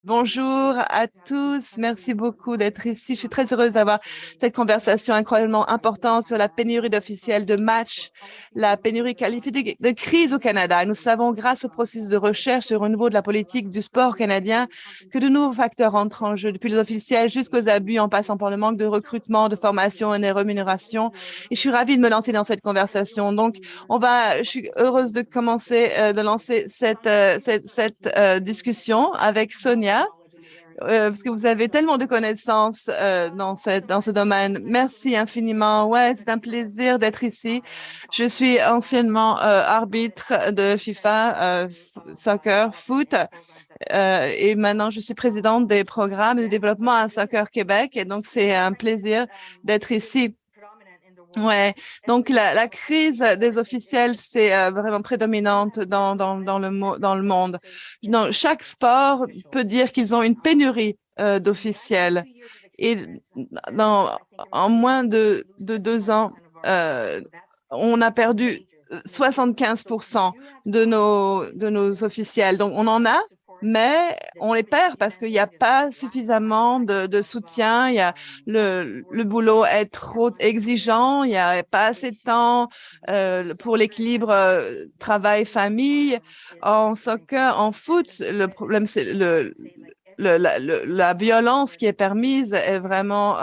Bonjour à tous. Merci beaucoup d'être ici. Je suis très heureuse d'avoir cette conversation incroyablement importante sur la pénurie d'officiels de match, la pénurie qualifiée de crise au Canada. Nous savons, grâce au processus de recherche sur le niveau de la politique du sport canadien, que de nouveaux facteurs entrent en jeu, depuis les officiels jusqu'aux abus, en passant par le manque de recrutement, de formation et de rémunération. Et je suis ravie de me lancer dans cette conversation. Donc, je suis heureuse de commencer, de lancer cette discussion avec Sonia, parce que vous avez tellement de connaissances dans ce domaine. Merci infiniment. Ouais, c'est un plaisir d'être ici. Je suis anciennement arbitre de FIFA, soccer, foot, et maintenant je suis présidente des programmes de développement à Soccer Québec, et donc c'est un plaisir d'être ici. Ouais, donc la crise des officiels, c'est vraiment prédominante dans le monde. Dans, chaque sport peut dire qu'ils ont une pénurie d'officiels. Et en moins de 2 ans, euh, on a perdu 75% de nos officiels. Donc, on en a, mais on les perd parce qu'il n'y a pas suffisamment de soutien. Le boulot est trop exigeant, il n'y a pas assez de temps pour l'équilibre travail-famille. En soccer, en foot, le problème, c'est la violence qui est permise est vraiment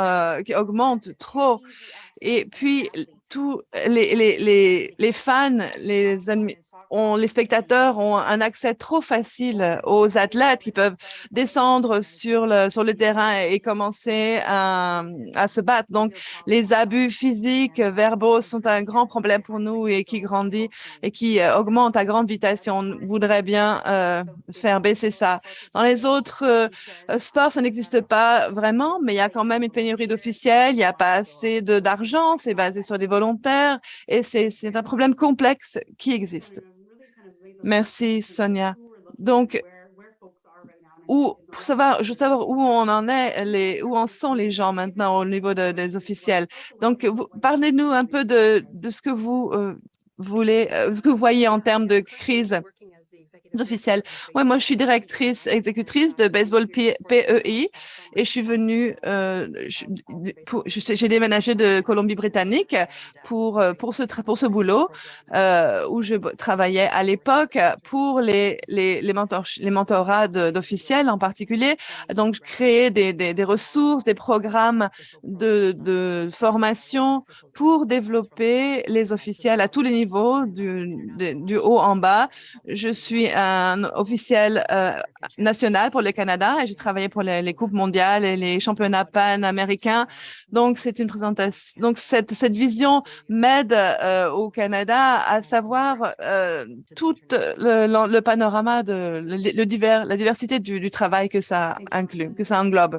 qui augmente trop. Et puis, tous les fans, les spectateurs ont un accès trop facile aux athlètes qui peuvent descendre sur le terrain et commencer à se battre. Donc, les abus physiques, verbaux sont un grand problème pour nous et qui grandit et qui augmente à grande vitesse. Et on voudrait bien faire baisser ça. Dans les autres sport, ça n'existe pas vraiment, mais il y a quand même une pénurie d'officiels, il n'y a pas assez d'argent, c'est basé sur des volontaires et c'est un problème complexe qui existe. Merci, Sonia. Donc, je veux savoir où on en est, où en sont les gens maintenant au niveau des officiels. Donc, parlez-nous un peu de ce que vous voulez, ce que vous voyez en termes de crise officielle. Ouais, moi, je suis directrice exécutrice de Baseball PEI et je suis venue, j'ai déménagé de Colombie-Britannique pour ce boulot où je travaillais à l'époque pour les mentorats d'officiels en particulier. Donc, je créais des ressources, des programmes de formation pour développer les officiels à tous les niveaux, du haut en bas. Je suis un officiel national pour le Canada et j'ai travaillé pour les coupes mondiales et les championnats panaméricains. Donc, c'est une présentation. Donc, cette vision m'aide au Canada à savoir tout le panorama la diversité du travail que ça inclut, que ça englobe.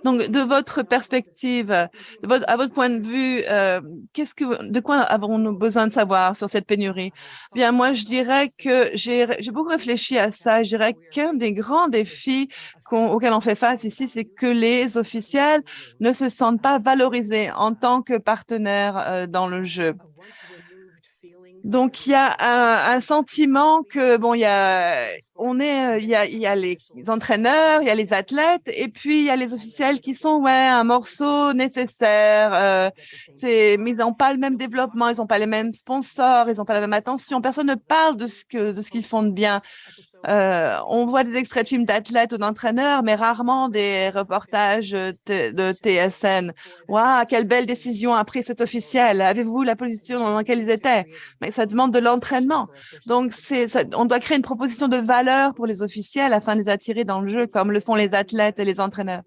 Donc, de votre perspective, à votre point de vue, de quoi avons-nous besoin de savoir sur cette pénurie? Bien, moi, je dirais que j'ai beaucoup réfléchi à ça. Je dirais qu'un des grands défis auxquels on fait face ici, c'est que les officiels ne se sentent pas valorisés en tant que partenaires dans le jeu. Donc, il y a un sentiment que, bon, il y a les entraîneurs, il y a les athlètes, et puis il y a les officiels qui sont, ouais, un morceau nécessaire. Mais ils n'ont pas le même développement, ils n'ont pas les mêmes sponsors, ils n'ont pas la même attention. Personne ne parle de ce qu'ils font de bien. On voit des extraits de films d'athlètes ou d'entraîneurs, mais rarement des reportages de TSN. Waouh, quelle belle décision a pris cet officiel. Avez-vous la position dans laquelle ils étaient? Mais ça demande de l'entraînement. Donc, on doit créer une proposition de valeur pour les officiels afin de les attirer dans le jeu, comme le font les athlètes et les entraîneurs.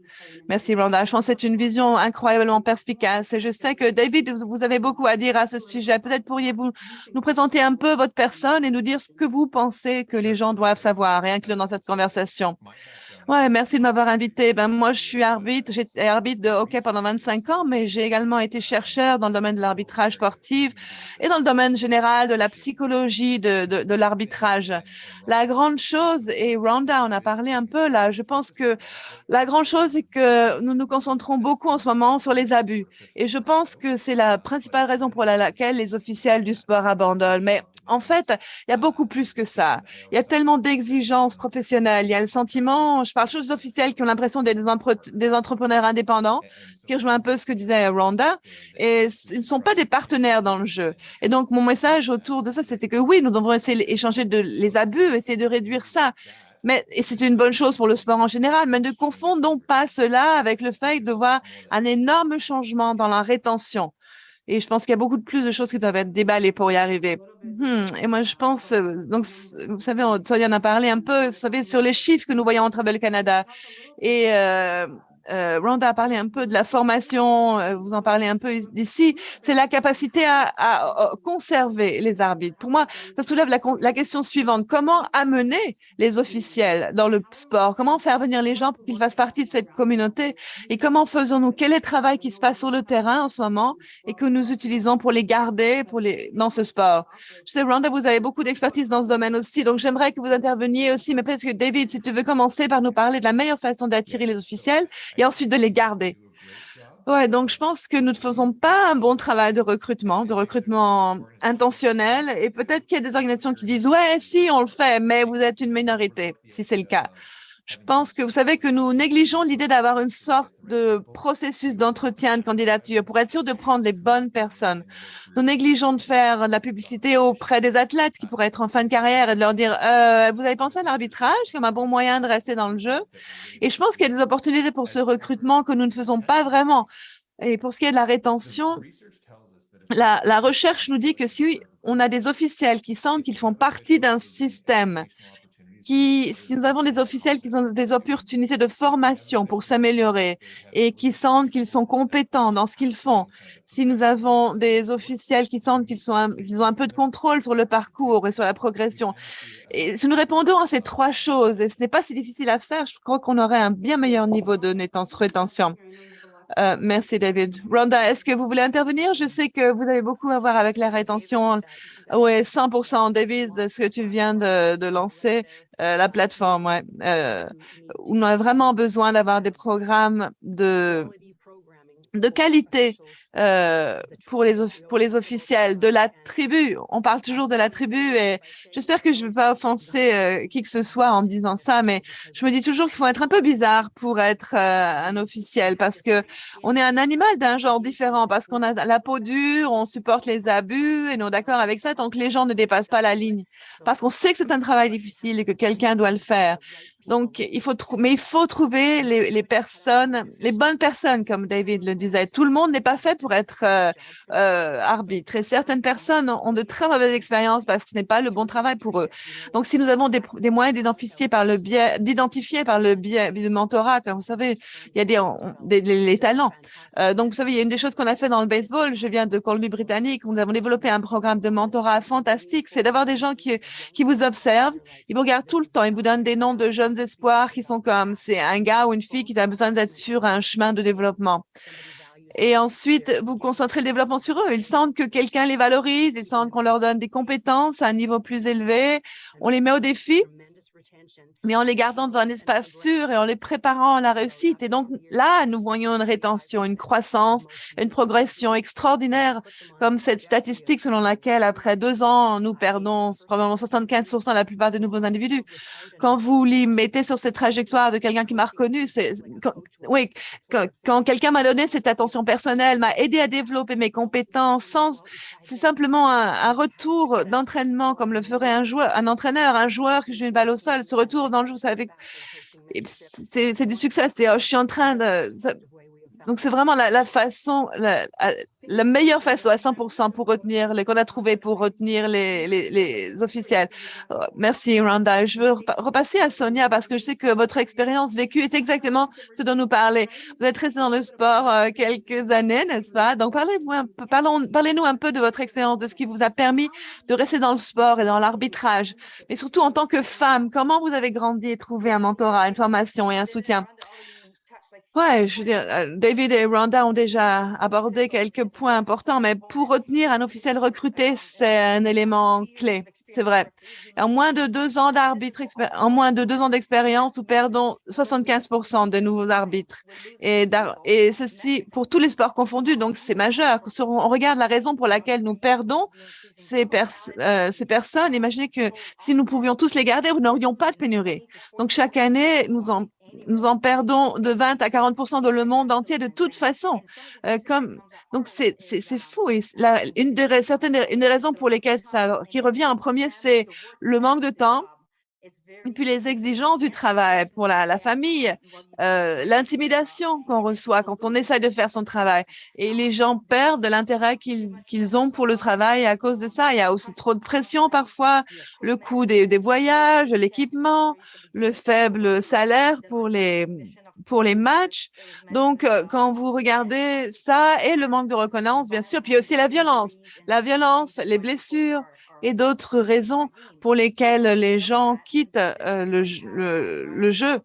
Merci, Rhonda. Je pense que c'est une vision incroyablement perspicace. Et je sais que, David, vous avez beaucoup à dire à ce sujet. Peut-être pourriez-vous nous présenter un peu votre personne et nous dire ce que vous pensez que les gens doivent savoir et inclure dans cette conversation. Ouais, merci de m'avoir invité. Ben, moi, je suis arbitre. J'étais arbitre de hockey pendant 25 ans, mais j'ai également été chercheur dans le domaine de l'arbitrage sportif et dans le domaine général de la psychologie de l'arbitrage. La grande chose, et Rhonda en a parlé un peu là, je pense que La grande chose, c'est que nous nous concentrons beaucoup en ce moment sur les abus. Et je pense que c'est la principale raison pour laquelle les officiels du sport abandonnent. Mais en fait, il y a beaucoup plus que ça. Il y a tellement d'exigences professionnelles. Il y a le sentiment, je parle juste des officiels qui ont l'impression d'être des entrepreneurs indépendants, ce qui rejoint un peu ce que disait Rhonda. Et ils ne sont pas des partenaires dans le jeu. Et donc, mon message autour de ça, c'était que oui, nous devons essayer d'échanger les abus, essayer de réduire ça. Mais, et c'est une bonne chose pour le sport en général, mais ne confondons pas cela avec le fait de voir un énorme changement dans la rétention. Et je pense qu'il y a beaucoup de plus de choses qui doivent être déballées pour y arriver. Et moi, je pense, donc, vous savez, Sonia en a parlé un peu, vous savez, sur les chiffres que nous voyons en Travel Canada. Et Rhonda a parlé un peu de la formation, vous en parlez un peu ici, c'est la capacité à conserver les arbitres. Pour moi, ça soulève la question suivante. Comment amener les officiels dans le sport? Comment faire venir les gens pour qu'ils fassent partie de cette communauté? Et comment faisons-nous? Quel est le travail qui se passe sur le terrain en ce moment et que nous utilisons pour les garder dans ce sport? Je sais, Rhonda, vous avez beaucoup d'expertise dans ce domaine aussi, donc j'aimerais que vous interveniez aussi, mais peut-être que David, si tu veux commencer par nous parler de la meilleure façon d'attirer les officiels et ensuite de les garder. Ouais, donc je pense que nous ne faisons pas un bon travail de recrutement intentionnel, et peut-être qu'il y a des organisations qui disent, ouais, si, on le fait, mais vous êtes une minorité, si c'est le cas. Je pense que vous savez que nous négligeons l'idée d'avoir une sorte de processus d'entretien de candidature pour être sûr de prendre les bonnes personnes. Nous négligeons de faire de la publicité auprès des athlètes qui pourraient être en fin de carrière et de leur dire, vous avez pensé à l'arbitrage comme un bon moyen de rester dans le jeu? Et je pense qu'il y a des opportunités pour ce recrutement que nous ne faisons pas vraiment. Et pour ce qui est de la rétention, la recherche nous dit que si on a des officiels qui sentent qu'ils font partie d'un système si nous avons des officiels qui ont des opportunités de formation pour s'améliorer et qui sentent qu'ils sont compétents dans ce qu'ils font, si nous avons des officiels qui sentent qu'ils ont un peu de contrôle sur le parcours et sur la progression, et si nous répondons à ces trois choses, et ce n'est pas si difficile à faire, je crois qu'on aurait un bien meilleur niveau de rétention. Merci, David. Rhonda, est-ce que vous voulez intervenir? Je sais que vous avez beaucoup à voir avec la rétention. Oui, 100%, David, ce que tu viens de lancer, la plateforme, ouais. On a vraiment besoin d'avoir des programmes de qualité pour les officiels de la tribu. On parle toujours de la tribu et j'espère que je ne vais pas offenser qui que ce soit en disant ça, mais je me dis toujours qu'il faut être un peu bizarre pour être un officiel parce que on est un animal d'un genre différent, parce qu'on a la peau dure, on supporte les abus et nous sommes d'accord avec ça tant que les gens ne dépassent pas la ligne. Parce qu'on sait que c'est un travail difficile et que quelqu'un doit le faire. Donc, mais il faut trouver les personnes, les bonnes personnes, comme David le disait. Tout le monde n'est pas fait pour être arbitre. Et certaines personnes ont de très mauvaises expériences parce que ce n'est pas le bon travail pour eux. Donc, si nous avons des moyens d'identifier par le biais du mentorat, comme vous savez, il y a les talents. Donc, vous savez, il y a une des choses qu'on a fait dans le baseball. Je viens de Colombie-Britannique. Nous avons développé un programme de mentorat fantastique. C'est d'avoir des gens qui vous observent. Ils vous regardent tout le temps. Ils vous donnent des noms de jeunes espoirs qui sont comme, c'est un gars ou une fille qui a besoin d'être sur un chemin de développement. Et ensuite, vous concentrez le développement sur eux. Ils sentent que quelqu'un les valorise. Ils sentent qu'on leur donne des compétences à un niveau plus élevé. On les met au défi, mais en les gardant dans un espace sûr et en les préparant à la réussite. Et donc là, nous voyons une rétention, une croissance, une progression extraordinaire, comme cette statistique selon laquelle, après 2 ans, nous perdons probablement 75% la plupart des nouveaux individus. Quand vous les mettez sur cette trajectoire de quelqu'un qui m'a reconnu, oui, quand quelqu'un m'a donné cette attention personnelle, m'a aidé à développer mes compétences, c'est simplement un retour d'entraînement comme le ferait un entraîneur, un joueur qui joue une balle au sol, ce retour dans le jeu, c'est du succès. Je suis en train donc, c'est vraiment la façon, la meilleure façon à 100% pour retenir qu'on a trouvé pour retenir les officiels. Merci, Rhonda. Je veux repasser à Sonia parce que je sais que votre expérience vécue est exactement ce dont nous parlez. Vous êtes resté dans le sport quelques années, n'est-ce pas? Donc, parlez-nous un peu de votre expérience, de ce qui vous a permis de rester dans le sport et dans l'arbitrage. Mais surtout, en tant que femme, comment vous avez grandi et trouvé un mentorat, une formation et un soutien? Ouais, je veux dire, David et Rhonda ont déjà abordé quelques points importants, mais pour retenir un officiel recruté, c'est un élément clé. c'est vrai. En moins de 2 ans en moins de 2 ans d'expérience, nous perdons 75% de nouveaux arbitres. Et ceci pour tous les sports confondus, donc c'est majeur. Si on regarde la raison pour laquelle nous perdons ces personnes, imaginez que si nous pouvions tous les garder, nous n'aurions pas de pénurie. Donc chaque année, nous en perdons de 20 à 40% dans le monde entier de toute façon. Donc c'est fou. Et une des raisons pour lesquelles qui revient en premier, c'est le manque de temps. Et puis les exigences du travail pour la famille, l'intimidation qu'on reçoit quand on essaie de faire son travail. Et les gens perdent de l'intérêt qu'ils ont pour le travail à cause de ça. Il y a aussi trop de pression parfois, le coût des voyages, l'équipement, le faible salaire pour les matchs. Donc, quand vous regardez ça et le manque de reconnaissance, bien sûr, puis aussi la violence, les blessures et d'autres raisons pour lesquelles les gens quittent le jeu.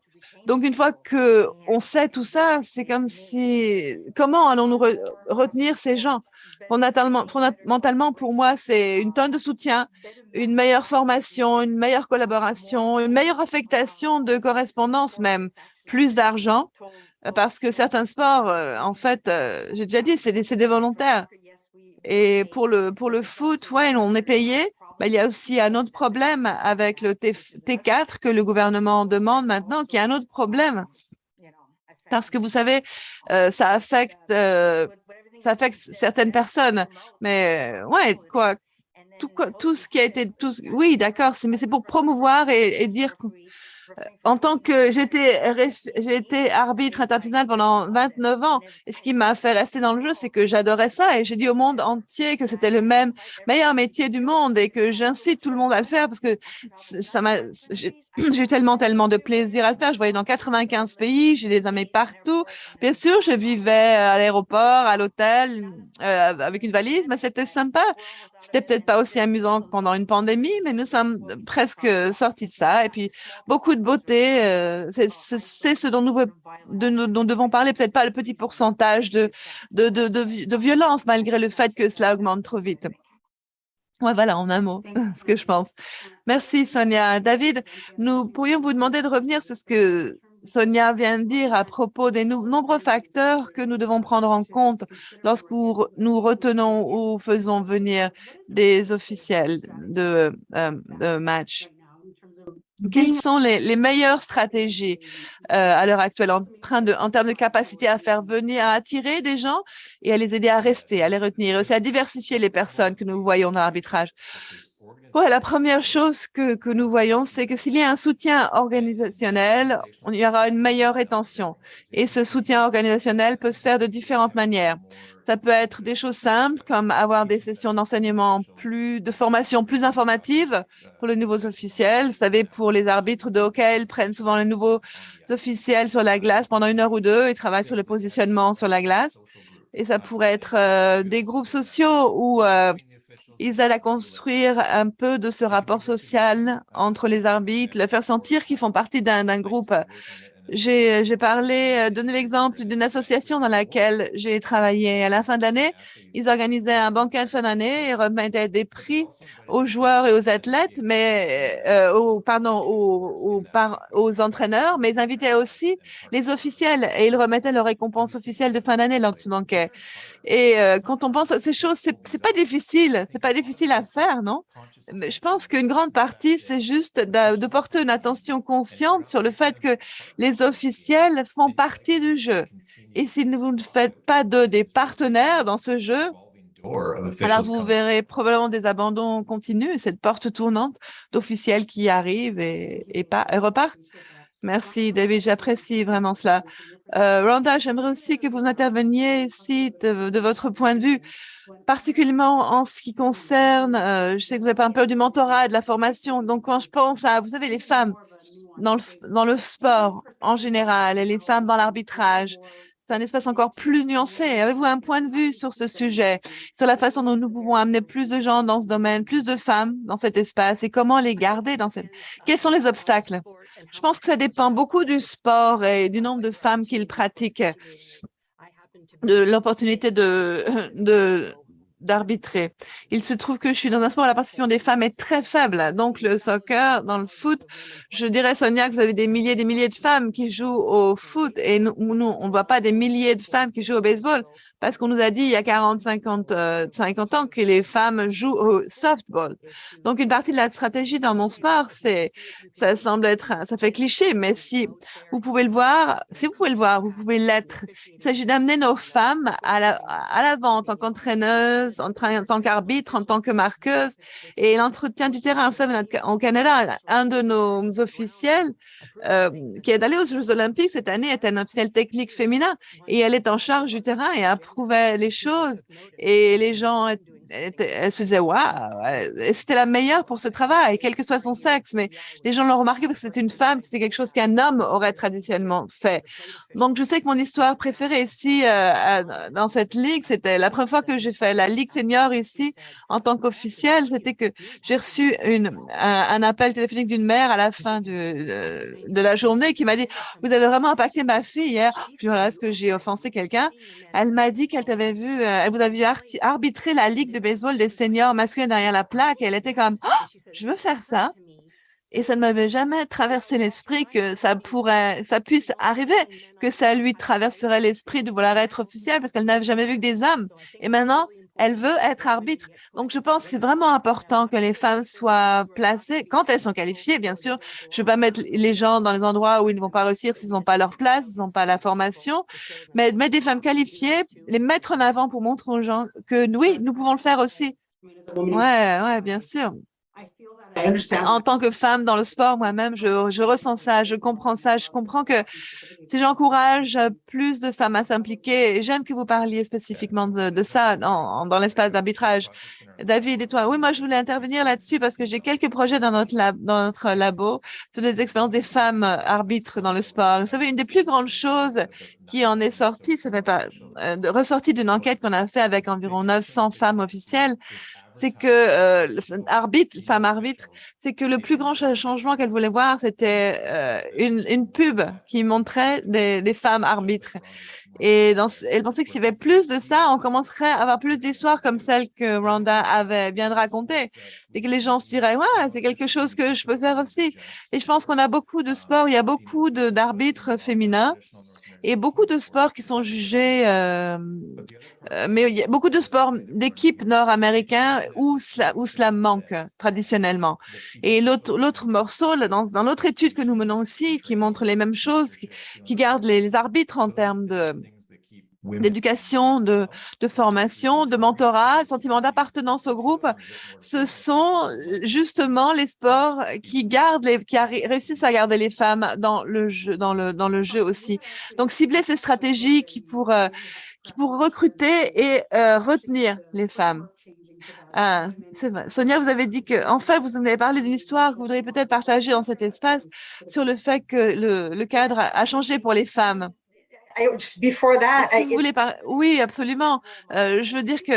Donc, une fois que on sait tout ça, c'est comme si, comment allons-nous retenir ces gens? Fondamentalement, pour moi, c'est une tonne de soutien, une meilleure formation, une meilleure collaboration, une meilleure affectation de correspondance même, plus d'argent, parce que certains sports, en fait, j'ai déjà dit, c'est des volontaires. Et pour le foot, ouais, on est payé. Mais il y a aussi un autre problème avec le T4 que le gouvernement demande maintenant, qui est un autre problème. Parce que vous savez, ça affecte certaines personnes. Mais ouais, tout ce qui a été, oui, d'accord, mais c'est pour promouvoir et dire en tant que j'ai été arbitre international pendant 29 ans, et ce qui m'a fait rester dans le jeu, c'est que j'adorais ça et j'ai dit au monde entier que c'était le meilleur métier du monde et que j'incite tout le monde à le faire parce que j'ai eu tellement de plaisir à le faire. Je voyais dans 95 pays, j'ai des amis partout. Bien sûr, je vivais à l'aéroport, à l'hôtel, avec une valise, mais c'était sympa. C'était peut-être pas aussi amusant que pendant une pandémie, mais nous sommes presque sortis de ça. Et puis, beaucoup de beauté, c'est ce dont dont devons parler, peut-être pas le petit pourcentage de violence, malgré le fait que cela augmente trop vite. Ouais, voilà, en un mot, ce que je pense. Merci, Sonia. David, nous pourrions vous demander de revenir sur ce que Sonia vient de dire à propos des nombreux facteurs que nous devons prendre en compte lorsque nous retenons ou faisons venir des officiels de match. Quelles sont les meilleures stratégies à l'heure actuelle en termes de capacité à faire venir, à attirer des gens et à les aider à rester, à les retenir, et aussi à diversifier les personnes que nous voyons dans l'arbitrage? Ouais, la première chose que nous voyons, c'est que s'il y a un soutien organisationnel, il y aura une meilleure rétention. Et ce soutien organisationnel peut se faire de différentes manières. Ça peut être des choses simples, comme avoir des sessions d'enseignement de formation plus informative pour les nouveaux officiels. Vous savez, pour les arbitres de hockey, ils prennent souvent les nouveaux officiels sur la glace pendant 1 heure ou 2 et travaillent sur le positionnement sur la glace. Et ça pourrait être des groupes sociaux où ils aident à construire un peu de ce rapport social entre les arbitres, le faire sentir qu'ils font partie d'un groupe. J'ai donné l'exemple d'une association dans laquelle j'ai travaillé. À la fin de l'année, ils organisaient un banquet de fin d'année et remettaient des prix aux joueurs et aux athlètes, aux entraîneurs, mais ils invitaient aussi les officiels et ils remettaient leurs récompenses officielles de fin d'année lors de ce banquet. Et quand on pense à ces choses, c'est pas difficile à faire, non? Mais je pense qu'une grande partie, c'est juste de porter une attention consciente sur le fait que les officiels font partie du jeu. Et si vous ne faites pas d'eux des partenaires dans ce jeu, alors vous verrez probablement des abandons continus, cette porte tournante d'officiels qui arrivent et repartent. Merci, David, j'apprécie vraiment cela. Rhonda, j'aimerais aussi que vous interveniez ici de votre point de vue, particulièrement en ce qui concerne, je sais que vous avez un peu du mentorat, de la formation. Donc, quand je pense à, vous savez, les femmes dans le sport en général et les femmes dans l'arbitrage, c'est un espace encore plus nuancé. Avez-vous un point de vue sur ce sujet, sur la façon dont nous pouvons amener plus de gens dans ce domaine, plus de femmes dans cet espace et comment les garder Quels sont les obstacles? Je pense que ça dépend beaucoup du sport et du nombre de femmes qui le pratiquent, de l'opportunité d'arbitrer. Il se trouve que je suis dans un sport où la participation des femmes est très faible. Donc, le soccer, dans le foot, je dirais, Sonia, que vous avez des milliers de femmes qui jouent au foot et nous, on ne voit pas des milliers de femmes qui jouent au baseball parce qu'on nous a dit il y a 50 ans que les femmes jouent au softball. Donc, une partie de la stratégie dans mon sport, ça semble être, ça fait cliché, mais si vous pouvez le voir, si vous pouvez le voir, vous pouvez l'être. Il s'agit d'amener nos femmes à l'avant en tant qu'entraîneuses, en tant qu'arbitre, en tant que marqueuse et l'entretien du terrain. Vous savez, au Canada, un de nos officiels qui est allé aux Jeux Olympiques cette année est un officiel technique féminin et elle est en charge du terrain et approuvait les choses et les gens elle se disait waouh, c'était la meilleure pour ce travail, quel que soit son sexe, mais les gens l'ont remarqué parce que c'est une femme, c'est quelque chose qu'un homme aurait traditionnellement fait. Donc, je sais que mon histoire préférée ici, dans cette ligue, c'était la première fois que j'ai fait la ligue senior ici en tant qu'officielle, c'était que j'ai reçu un appel téléphonique d'une mère à la fin de la journée qui m'a dit, vous avez vraiment impacté ma fille hier. Puis voilà, est-ce que j'ai offensé quelqu'un? Elle m'a dit qu'elle t'avait vu, elle vous a vu arbitrer la ligue de baseball des seniors masculins derrière la plaque et elle était comme, oh, je veux faire ça. Et ça ne m'avait jamais traversé l'esprit que ça puisse arriver, que ça lui traverserait l'esprit de vouloir être officielle parce qu'elle n'avait jamais vu que des hommes. Et maintenant, elle veut être arbitre. Donc, je pense que c'est vraiment important que les femmes soient placées, quand elles sont qualifiées, bien sûr. Je ne veux pas mettre les gens dans les endroits où ils ne vont pas réussir s'ils n'ont pas leur place, s'ils n'ont pas la formation, mais mettre des femmes qualifiées, les mettre en avant pour montrer aux gens que oui, nous pouvons le faire aussi. Ouais, bien sûr. En tant que femme dans le sport, moi-même, je ressens ça, je comprends ça. Je comprends que si j'encourage plus de femmes à s'impliquer, et j'aime que vous parliez spécifiquement de ça dans l'espace d'arbitrage. David et toi, oui, moi, je voulais intervenir là-dessus parce que j'ai quelques projets dans notre labo sur les expériences des femmes arbitres dans le sport. Vous savez, une des plus grandes choses qui en est sortie, ça fait pas, ressortie d'une enquête qu'on a fait avec environ 900 femmes officielles, c'est que femme arbitre, c'est que le plus grand changement qu'elle voulait voir, c'était une pub qui montrait des femmes arbitres. Et elle pensait que s'il y avait plus de ça, on commencerait à avoir plus d'histoires comme celle que Rhonda avait bien de raconter. Et que les gens se diraient, ouais, c'est quelque chose que je peux faire aussi. Et je pense qu'on a beaucoup de sports, il y a beaucoup d'arbitres féminins et beaucoup de sports qui sont jugés, mais il y a beaucoup de sports d'équipes nord-américains où cela manque traditionnellement. Et l'autre morceau, là, dans l'autre étude que nous menons aussi, qui montre les mêmes choses, qui garde les arbitres en termes d'éducation, de formation, de mentorat, sentiment d'appartenance au groupe, ce sont justement les sports qui réussissent à garder les femmes dans le jeu, dans le jeu aussi. Donc, cibler ces stratégies qui pour recruter et retenir les femmes. Ah, c'est vrai. Sonia, vous avez dit que, en fait, vous nous avez parlé d'une histoire que vous voudriez peut-être partager dans cet espace sur le fait que le cadre a changé pour les femmes. Oui, absolument. Je veux dire que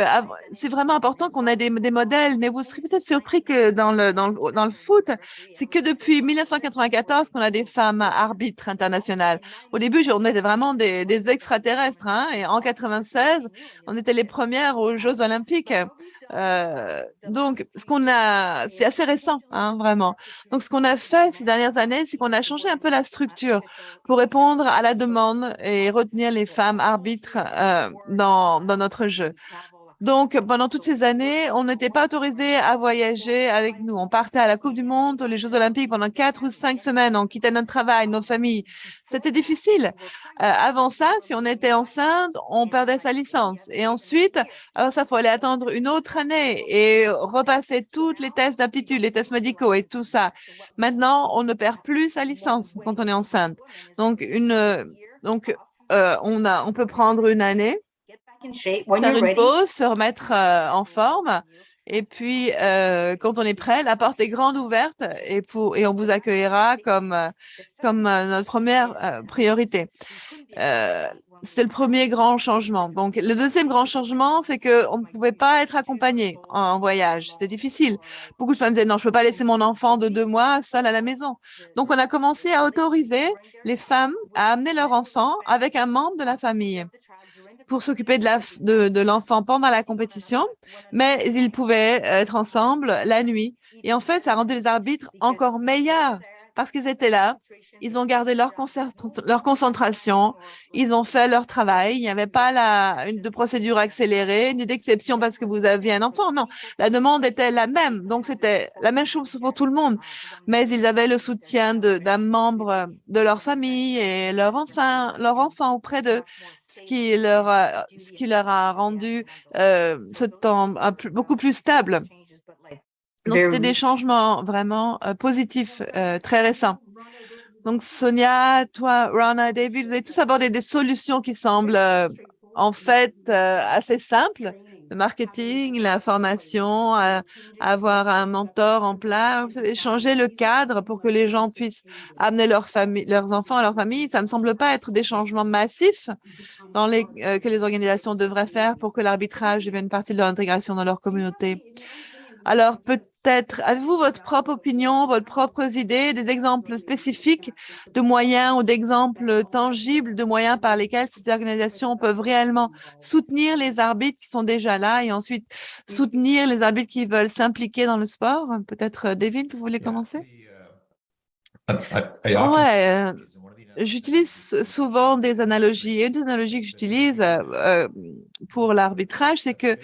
c'est vraiment important qu'on ait des modèles, mais vous serez peut-être surpris que dans le foot, c'est que depuis 1994 qu'on a des femmes arbitres internationales. Au début, on était vraiment des extraterrestres, hein, et en 96, on était les premières aux Jeux Olympiques. Donc, c'est assez récent, hein, vraiment. Donc, ce qu'on a fait ces dernières années, c'est qu'on a changé un peu la structure pour répondre à la demande et retenir les femmes arbitres dans notre jeu. Donc, pendant toutes ces années, on n'était pas autorisé à voyager avec nous. On partait à la Coupe du Monde, les Jeux Olympiques pendant 4 ou 5 semaines. On quittait notre travail, nos familles. C'était difficile. Avant ça, si on était enceinte, on perdait sa licence. Et ensuite, alors ça, il fallait attendre une autre année et repasser toutes les tests d'aptitude, les tests médicaux et tout ça. Maintenant, on ne perd plus sa licence quand on est enceinte. Donc, on peut prendre une année, faire une pause, se remettre en forme. Et puis, quand on est prêt, la porte est grande ouverte et on vous accueillera comme notre première priorité. C'est le premier grand changement. Donc, le deuxième grand changement, c'est qu'on ne pouvait pas être accompagné en voyage. C'était difficile. Beaucoup de femmes disaient, non, je ne peux pas laisser mon enfant de 2 mois seul à la maison. Donc, on a commencé à autoriser les femmes à amener leur enfant avec un membre de la famille pour s'occuper de l'enfant pendant la compétition, mais ils pouvaient être ensemble la nuit. Et en fait, ça rendait les arbitres encore meilleurs parce qu'ils étaient là, ils ont gardé leur concentration, ils ont fait leur travail. Il n'y avait pas de procédure accélérée, ni d'exception parce que vous aviez un enfant. Non, la demande était la même. Donc, c'était la même chose pour tout le monde. Mais ils avaient le soutien d'un membre de leur famille et leur enfant auprès d'eux, ce qui leur a rendu ce temps beaucoup plus stable. Donc, c'était des changements vraiment positifs, très récents. Donc, Sonia, toi, Rana, David, vous avez tous abordé des solutions qui semblent en fait assez simples. Le marketing, la formation, avoir un mentor en place. Vous avez changé le cadre pour que les gens puissent amener leurs enfants à leur famille. Ça ne me semble pas être des changements massifs que les organisations devraient faire pour que l'arbitrage devienne une partie de leur intégration dans leur communauté. Alors, peut-être, avez-vous votre propre opinion, votre propres idées, des exemples spécifiques de moyens ou d'exemples tangibles de moyens par lesquels ces organisations peuvent réellement soutenir les arbitres qui sont déjà là et ensuite soutenir les arbitres qui veulent s'impliquer dans le sport? Peut-être, David, vous voulez commencer? Ouais, j'utilise souvent des analogies. Et une des analogies que j'utilise pour l'arbitrage, c'est que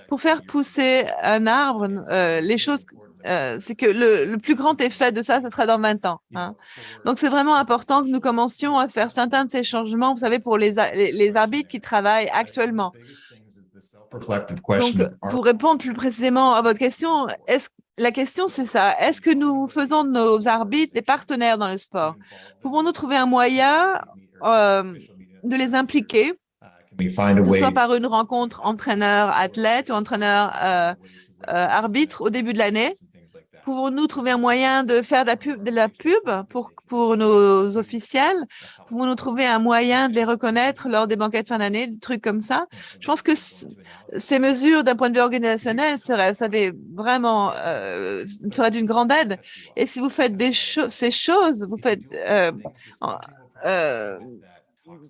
pour faire pousser un arbre, c'est que le plus grand effet de ça, ce sera dans 20 ans. Hein. Donc, c'est vraiment important que nous commencions à faire certains de ces changements, vous savez, pour les arbitres qui travaillent actuellement. Donc, pour répondre plus précisément à votre question, la question, c'est ça. Est-ce que nous faisons de nos arbitres des partenaires dans le sport? Pouvons-nous trouver un moyen de les impliquer, que ce soit par une rencontre entraîneur-athlète ou entraîneur-arbitre au début de l'année? Pouvons-nous trouver un moyen de faire de la pub pour nos officiels? Pouvons-nous trouver un moyen de les reconnaître lors des banquets de fin d'année, des trucs comme ça? Je pense que ces mesures, d'un point de vue organisationnel, seraient d'une grande aide. Et si vous faites ces choses, vous faites, euh,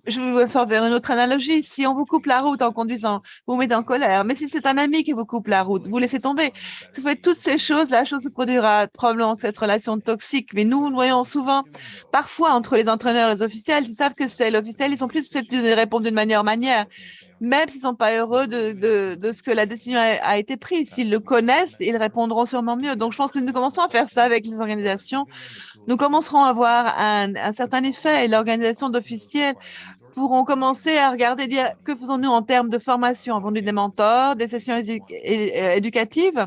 je vais faire vers une autre analogie. Si on vous coupe la route en conduisant, vous vous mettez en colère. Mais si c'est un ami qui vous coupe la route, vous laissez tomber. Si vous faites toutes ces choses, la chose se produira probablement cette relation toxique. Mais nous voyons souvent, parfois, entre les entraîneurs et les officiels, ils savent que c'est l'officiel, ils sont plus susceptibles de répondre d'une manière. Même s'ils sont pas heureux de ce que la décision a été prise. S'ils le connaissent, ils répondront sûrement mieux. Donc, je pense que nous commençons à faire ça avec les organisations. Nous commencerons à avoir un certain effet et l'organisation d'officiels pourront commencer à regarder, dire que faisons-nous en termes de formation? Avons-nous des mentors, des sessions éducatives?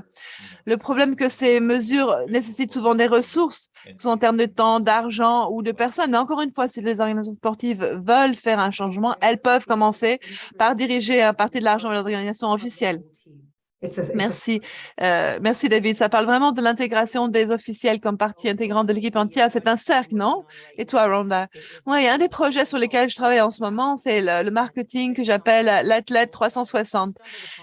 Le problème que ces mesures nécessitent souvent des ressources, que ce soit en termes de temps, d'argent ou de personnes. Mais encore une fois, si les organisations sportives veulent faire un changement, elles peuvent commencer par diriger une partie de l'argent vers les organisations officielles. Merci. Merci David. Ça parle vraiment de l'intégration des officiels comme partie intégrante de l'équipe entière. C'est un cercle, non? Et toi, Rhonda? Oui, un des projets sur lesquels je travaille en ce moment, c'est le marketing que j'appelle l'athlète 360.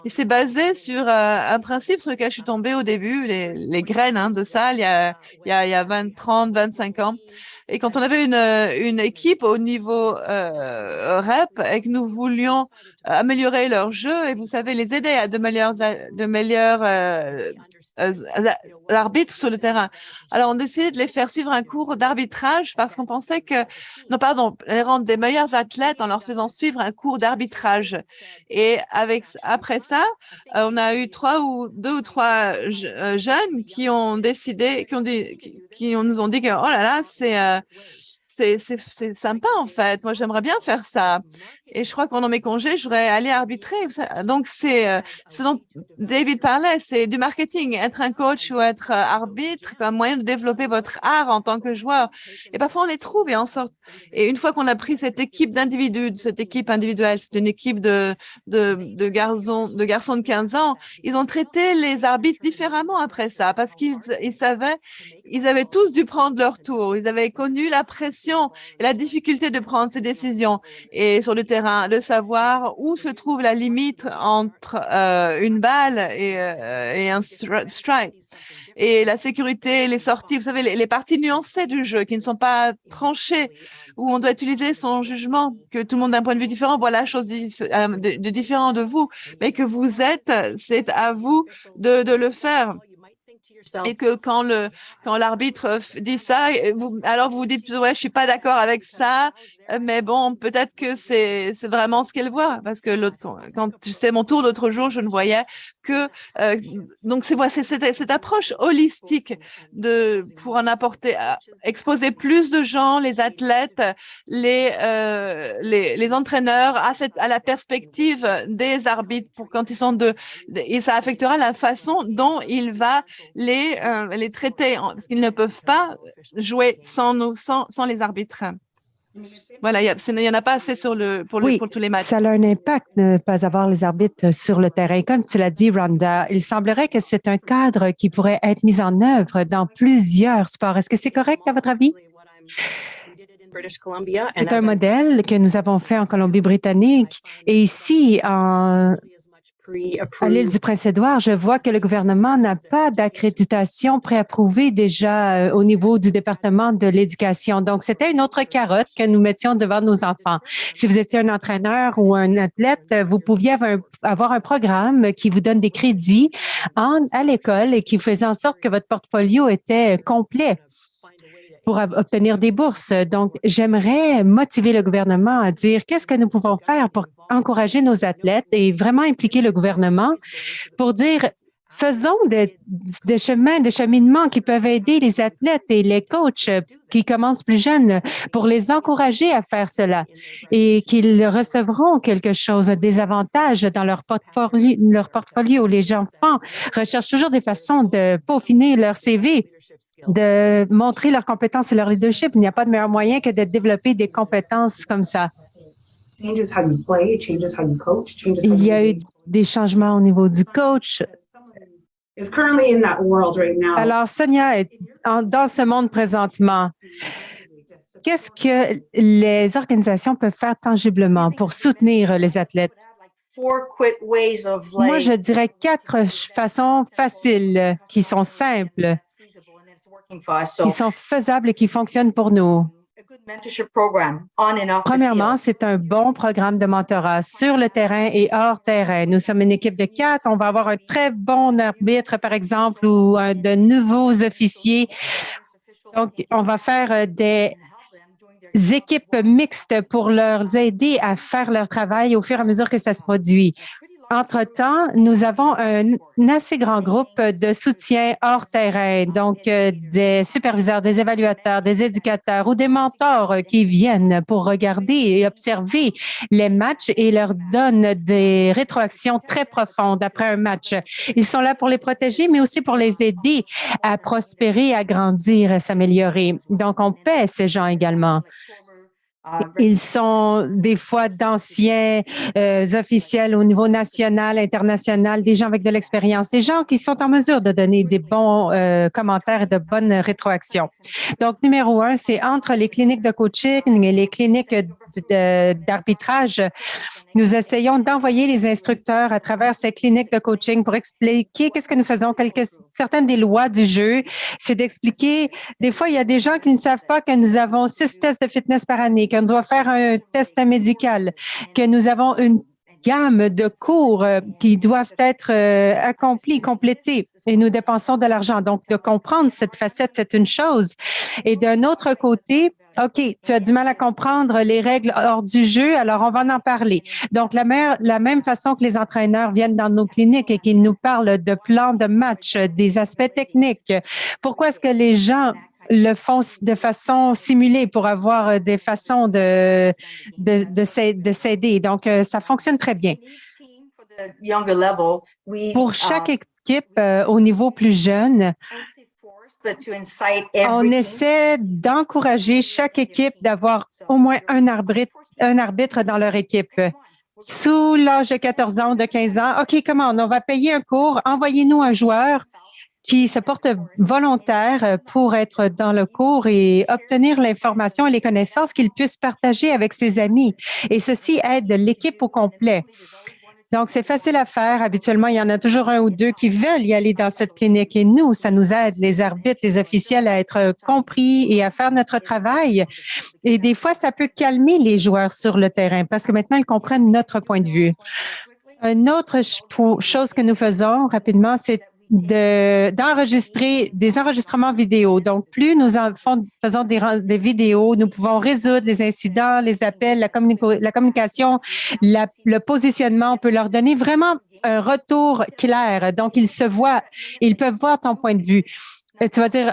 Et c'est basé sur un principe sur lequel je suis tombée au début, les graines de ça, il y a 20, 30, 25 ans. Et quand on avait une équipe au niveau rep et que nous voulions améliorer leur jeu et vous savez les aider à de meilleurs arbitres sur le terrain. Alors on décidait de les faire suivre un cours d'arbitrage parce qu'on pensait les rendre des meilleurs athlètes en leur faisant suivre un cours d'arbitrage. Et après ça, on a eu deux ou trois jeunes qui ont décidé, nous ont dit que oh là là, c'est sympa en fait. Moi, j'aimerais bien faire ça. Et je crois que pendant mes congés, j'aurais allé arbitrer. Donc, c'est ce dont David parlait, c'est du marketing. Être un coach ou être arbitre comme moyen de développer votre art en tant que joueur. Et parfois, on les trouve et on sort. Et une fois qu'on a pris cette équipe d'individus, cette équipe individuelle, c'est une équipe de garçons de 15 ans, ils ont traité les arbitres différemment après ça parce qu'ils savaient, ils avaient tous dû prendre leur tour. Ils avaient connu la pression et la difficulté de prendre ces décisions. Et sur le terrain, de savoir où se trouve la limite entre une balle et un strike. et la sécurité, les sorties, vous savez, les parties nuancées du jeu qui ne sont pas tranchées, où on doit utiliser son jugement, que tout le monde d'un point de vue différent voit la chose de différent de vous, mais que vous êtes, c'est à vous de le faire. Et que quand l'arbitre dit ça, alors vous dites ouais, je suis pas d'accord avec ça, mais bon, peut-être que c'est vraiment ce qu'elle voit, parce que quand c'était mon tour l'autre jour, je ne voyais que donc c'est cette approche holistique pour en apporter, exposer plus de gens, les athlètes, les entraîneurs à la perspective des arbitres pour quand ils sont et ça affectera la façon dont il va les traiter, parce qu'ils ne peuvent pas jouer sans les arbitres. Voilà, il n'y en a pas assez pour tous les matchs. Ça a un impact de ne pas avoir les arbitres sur le terrain. Comme tu l'as dit, Rhonda, il semblerait que c'est un cadre qui pourrait être mis en œuvre dans plusieurs sports. Est-ce que c'est correct à votre avis? C'est un modèle que nous avons fait en Colombie-Britannique. Et ici, à l'île du Prince-Édouard, je vois que le gouvernement n'a pas d'accréditation préapprouvée déjà au niveau du département de l'éducation. Donc, c'était une autre carotte que nous mettions devant nos enfants. Si vous étiez un entraîneur ou un athlète, vous pouviez avoir un programme qui vous donne des crédits à l'école et qui faisait en sorte que votre portfolio était complet pour obtenir des bourses. Donc, j'aimerais motiver le gouvernement à dire qu'est-ce que nous pouvons faire pour encourager nos athlètes et vraiment impliquer le gouvernement pour dire faisons des chemins, des cheminements qui peuvent aider les athlètes et les coachs qui commencent plus jeunes pour les encourager à faire cela et qu'ils recevront quelque chose, des avantages dans leur portfolio. Les enfants recherchent toujours des façons de peaufiner leur CV, de montrer leurs compétences et leur leadership. Il n'y a pas de meilleur moyen que de développer des compétences comme ça. Il y a eu des changements au niveau du coach. Alors, Sonia est dans ce monde présentement. Qu'est-ce que les organisations peuvent faire tangiblement pour soutenir les athlètes? Moi, je dirais 4 façons faciles qui sont simples, qui sont faisables et qui fonctionnent pour nous. Premièrement, c'est un bon programme de mentorat sur le terrain et hors terrain. Nous sommes une équipe de 4. On va avoir un très bon arbitre, par exemple, ou de nouveaux officiers. Donc, on va faire des équipes mixtes pour leur aider à faire leur travail au fur et à mesure que ça se produit. Entre-temps, nous avons un assez grand groupe de soutien hors terrain, donc des superviseurs, des évaluateurs, des éducateurs ou des mentors qui viennent pour regarder et observer les matchs et leur donnent des rétroactions très profondes après un match. Ils sont là pour les protéger, mais aussi pour les aider à prospérer, à grandir, à s'améliorer. Donc, on paie ces gens également. Ils sont des fois d'anciens officiels au niveau national, international, des gens avec de l'expérience, des gens qui sont en mesure de donner des bons commentaires et de bonnes rétroactions. Donc, numéro 1, c'est entre les cliniques de coaching et les cliniques d'arbitrage. Nous essayons d'envoyer les instructeurs à travers ces cliniques de coaching pour expliquer qu'est-ce que nous faisons. Certaines des lois du jeu, c'est d'expliquer. Des fois, il y a des gens qui ne savent pas que nous avons 6 tests de fitness par année, qu'on doit faire un test médical, que nous avons une gamme de cours qui doivent être accomplis, complétés. Et nous dépensons de l'argent. Donc, de comprendre cette facette, c'est une chose. Et d'un autre côté, OK, tu as du mal à comprendre les règles hors du jeu, alors on va en parler. Donc, la même façon que les entraîneurs viennent dans nos cliniques et qu'ils nous parlent de plans de match, des aspects techniques, pourquoi est-ce que les gens le font de façon simulée pour avoir des façons de s'aider? Donc, ça fonctionne très bien. Pour chaque équipe au niveau plus jeune, on essaie d'encourager chaque équipe d'avoir au moins un arbitre dans leur équipe. Sous l'âge de 14 ans ou de 15 ans, OK, on va payer un cours, envoyez-nous un joueur qui se porte volontaire pour être dans le cours et obtenir l'information et les connaissances qu'il puisse partager avec ses amis. Et ceci aide l'équipe au complet. Donc, c'est facile à faire. Habituellement, il y en a toujours un ou deux qui veulent y aller dans cette clinique. Et nous, ça nous aide, les arbitres, les officiels, à être compris et à faire notre travail. Et des fois, ça peut calmer les joueurs sur le terrain parce que maintenant, ils comprennent notre point de vue. Une autre chose que nous faisons rapidement, c'est d'enregistrer des enregistrements vidéo. Donc, plus nous faisons des vidéos, nous pouvons résoudre les incidents, les appels, la communication, le positionnement. On peut leur donner vraiment un retour clair. Donc, ils se voient, ils peuvent voir ton point de vue. Tu vas dire,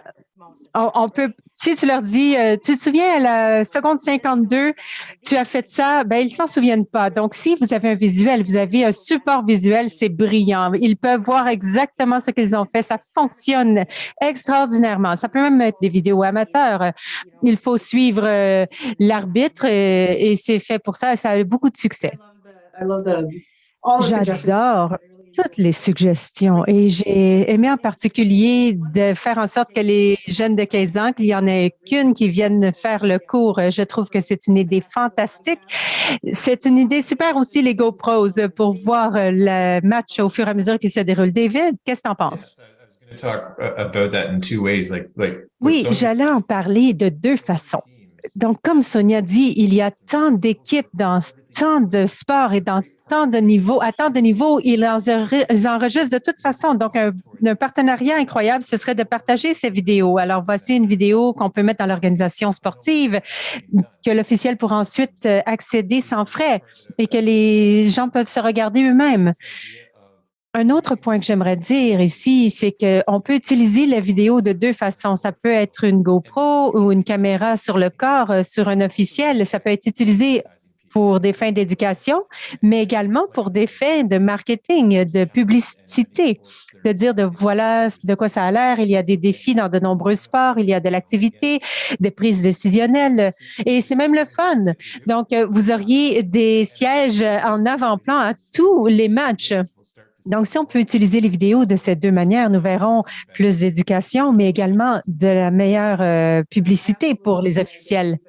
on peut, si tu leur dis, tu te souviens à la seconde 52, tu as fait ça, ben ils s'en souviennent pas. Donc, si vous avez un visuel, vous avez un support visuel, c'est brillant. Ils peuvent voir exactement ce qu'ils ont fait. Ça fonctionne extraordinairement. Ça peut même être des vidéos amateurs. Il faut suivre l'arbitre et c'est fait pour ça. Ça a beaucoup de succès. J'adore toutes les suggestions et j'ai aimé en particulier de faire en sorte que les jeunes de 15 ans, qu'il y en ait qu'une qui vienne faire le cours. Je trouve que c'est une idée fantastique. C'est une idée super aussi, les GoPros, pour voir le match au fur et à mesure qu'il se déroule. David, qu'est-ce que tu en penses? Oui, j'allais en parler de deux façons. Donc, comme Sonia dit, il y a tant d'équipes dans tant de sports et dans tant de niveaux, à tant de niveaux, ils enregistrent de toute façon. Donc, un partenariat incroyable, ce serait de partager ces vidéos. Alors, voici une vidéo qu'on peut mettre dans l'organisation sportive, que l'officiel pourra ensuite accéder sans frais et que les gens peuvent se regarder eux-mêmes. Un autre point que j'aimerais dire ici, c'est qu'on peut utiliser la vidéo de deux façons. Ça peut être une GoPro ou une caméra sur le corps, sur un officiel. Ça peut être utilisé pour des fins d'éducation, mais également pour des fins de marketing, de publicité, de dire de voilà de quoi ça a l'air. Il y a des défis dans de nombreux sports, il y a de l'activité, des prises décisionnelles et c'est même le fun. Donc, vous auriez des sièges en avant-plan à tous les matchs. Donc, si on peut utiliser les vidéos de ces deux manières, nous verrons plus d'éducation, mais également de la meilleure publicité pour les officiels.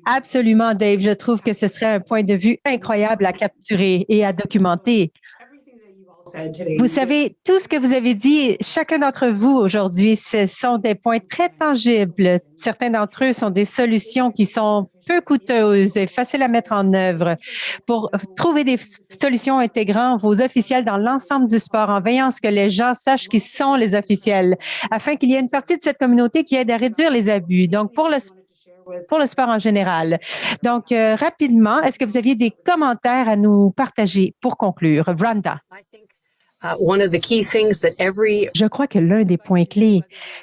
Absolument, Dave. Je trouve que ce serait un point de vue incroyable à capturer et à documenter. Vous savez, tout ce que vous avez dit, chacun d'entre vous aujourd'hui, ce sont des points très tangibles. Certains d'entre eux sont des solutions qui sont peu coûteuses et faciles à mettre en œuvre pour trouver des solutions intégrant vos officiels dans l'ensemble du sport en veillant à ce que les gens sachent qui sont les officiels afin qu'il y ait une partie de cette communauté qui aide à réduire les abus. Donc, pour le sport en général. Donc, rapidement, est-ce que vous aviez des commentaires à nous partager pour conclure? Rhonda. Je crois que l'un des points clés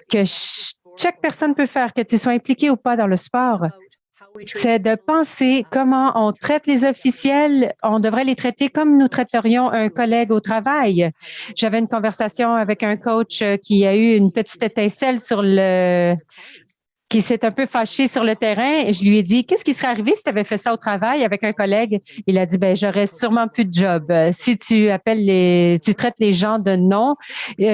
que chaque personne peut faire, que tu sois impliqué ou pas dans le sport, c'est de penser comment on traite les officiels. On devrait les traiter comme nous traiterions un collègue au travail. J'avais une conversation avec un coach qui a eu une petite étincelle qui s'est un peu fâché sur le terrain. Je lui ai dit, qu'est-ce qui serait arrivé si tu avais fait ça au travail avec un collègue? Il a dit, ben j'aurais sûrement plus de job. Si tu tu traites les gens de nom,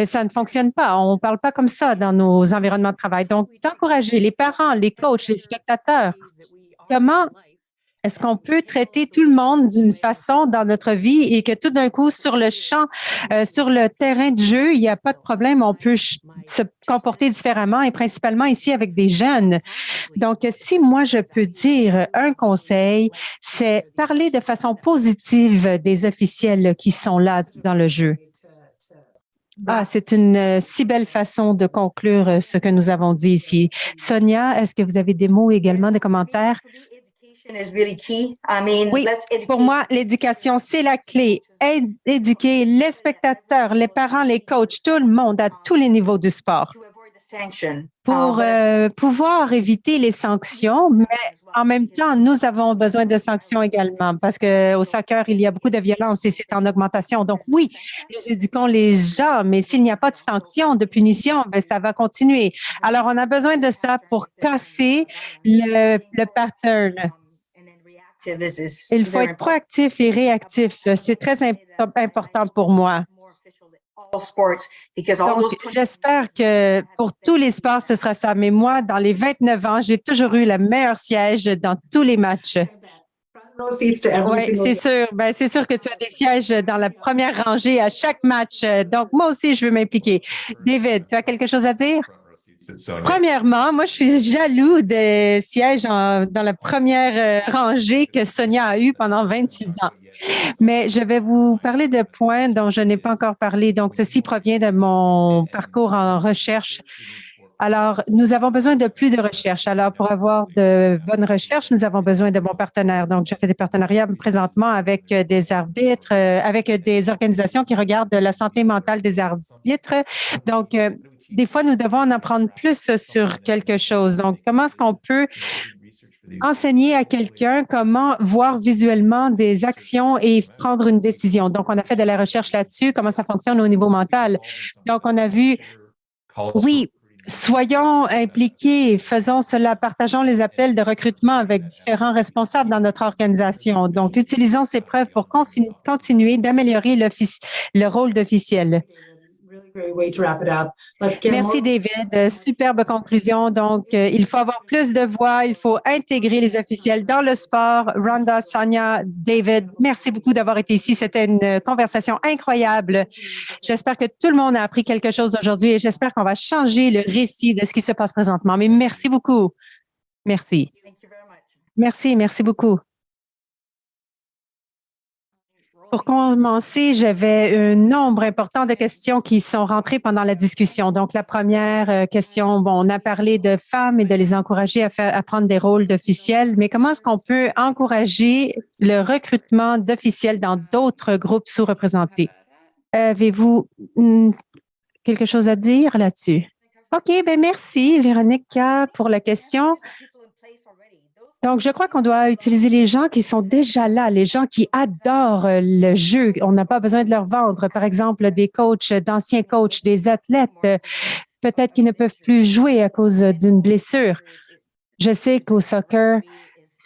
ça ne fonctionne pas. On ne parle pas comme ça dans nos environnements de travail. Donc, d'encourager les parents, les coachs, les spectateurs. Comment est-ce qu'on peut traiter tout le monde d'une façon dans notre vie et que tout d'un coup, sur le champ, sur le terrain de jeu, il n'y a pas de problème, on peut se comporter différemment et principalement ici avec des jeunes. Donc, si moi, je peux dire un conseil, c'est parler de façon positive des officiels qui sont là dans le jeu. Ah, c'est une si belle façon de conclure ce que nous avons dit ici. Sonia, est-ce que vous avez des mots également, des commentaires? Oui, pour moi, l'éducation, c'est la clé. Éduquer les spectateurs, les parents, les coachs, tout le monde à tous les niveaux du sport pour pouvoir éviter les sanctions, mais en même temps, nous avons besoin de sanctions également parce qu'au soccer, il y a beaucoup de violence et c'est en augmentation. Donc oui, nous éduquons les gens, mais s'il n'y a pas de sanctions, de punition, ben, ça va continuer. Alors, on a besoin de ça pour casser le pattern. Il faut être proactif et réactif. C'est très important pour moi. Donc, j'espère que pour tous les sports, ce sera ça. Mais moi, dans les 29 ans, j'ai toujours eu le meilleur siège dans tous les matchs. Oui, c'est sûr. Ben, c'est sûr que tu as des sièges dans la première rangée à chaque match. Donc, moi aussi, je veux m'impliquer. David, tu as quelque chose à dire? Premièrement, moi, je suis jaloux des sièges dans la première rangée que Sonia a eu pendant 26 ans. Mais je vais vous parler de points dont je n'ai pas encore parlé. Donc, ceci provient de mon parcours en recherche. Alors, nous avons besoin de plus de recherche. Alors, pour avoir de bonnes recherches, nous avons besoin de bons partenaires. Donc, je fais des partenariats présentement avec des arbitres, avec des organisations qui regardent la santé mentale des arbitres. Donc, des fois, nous devons en apprendre plus sur quelque chose. Donc, comment est-ce qu'on peut enseigner à quelqu'un comment voir visuellement des actions et prendre une décision? Donc, on a fait de la recherche là-dessus, comment ça fonctionne au niveau mental. Donc, on a vu, oui, soyons impliqués, faisons cela, partageons les appels de recrutement avec différents responsables dans notre organisation. Donc, utilisons ces preuves pour continuer d'améliorer le rôle d'officiel. Merci, David. Superbe conclusion. Donc, il faut avoir plus de voix, il faut intégrer les officiels dans le sport. Rhonda, Sonia, David, merci beaucoup d'avoir été ici. C'était une conversation incroyable. J'espère que tout le monde a appris quelque chose aujourd'hui et j'espère qu'on va changer le récit de ce qui se passe présentement. Mais merci beaucoup. Merci. Merci beaucoup. Pour commencer, j'avais un nombre important de questions qui sont rentrées pendant la discussion. Donc, la première question, bon, on a parlé de femmes et de les encourager à prendre des rôles d'officiels, mais comment est-ce qu'on peut encourager le recrutement d'officiels dans d'autres groupes sous-représentés? Avez-vous quelque chose à dire là-dessus? OK, bien merci, Véronica, pour la question. Donc, je crois qu'on doit utiliser les gens qui sont déjà là, les gens qui adorent le jeu. On n'a pas besoin de leur vendre. Par exemple, des coachs, d'anciens coachs, des athlètes, peut-être qui ne peuvent plus jouer à cause d'une blessure. Je sais qu'au soccer,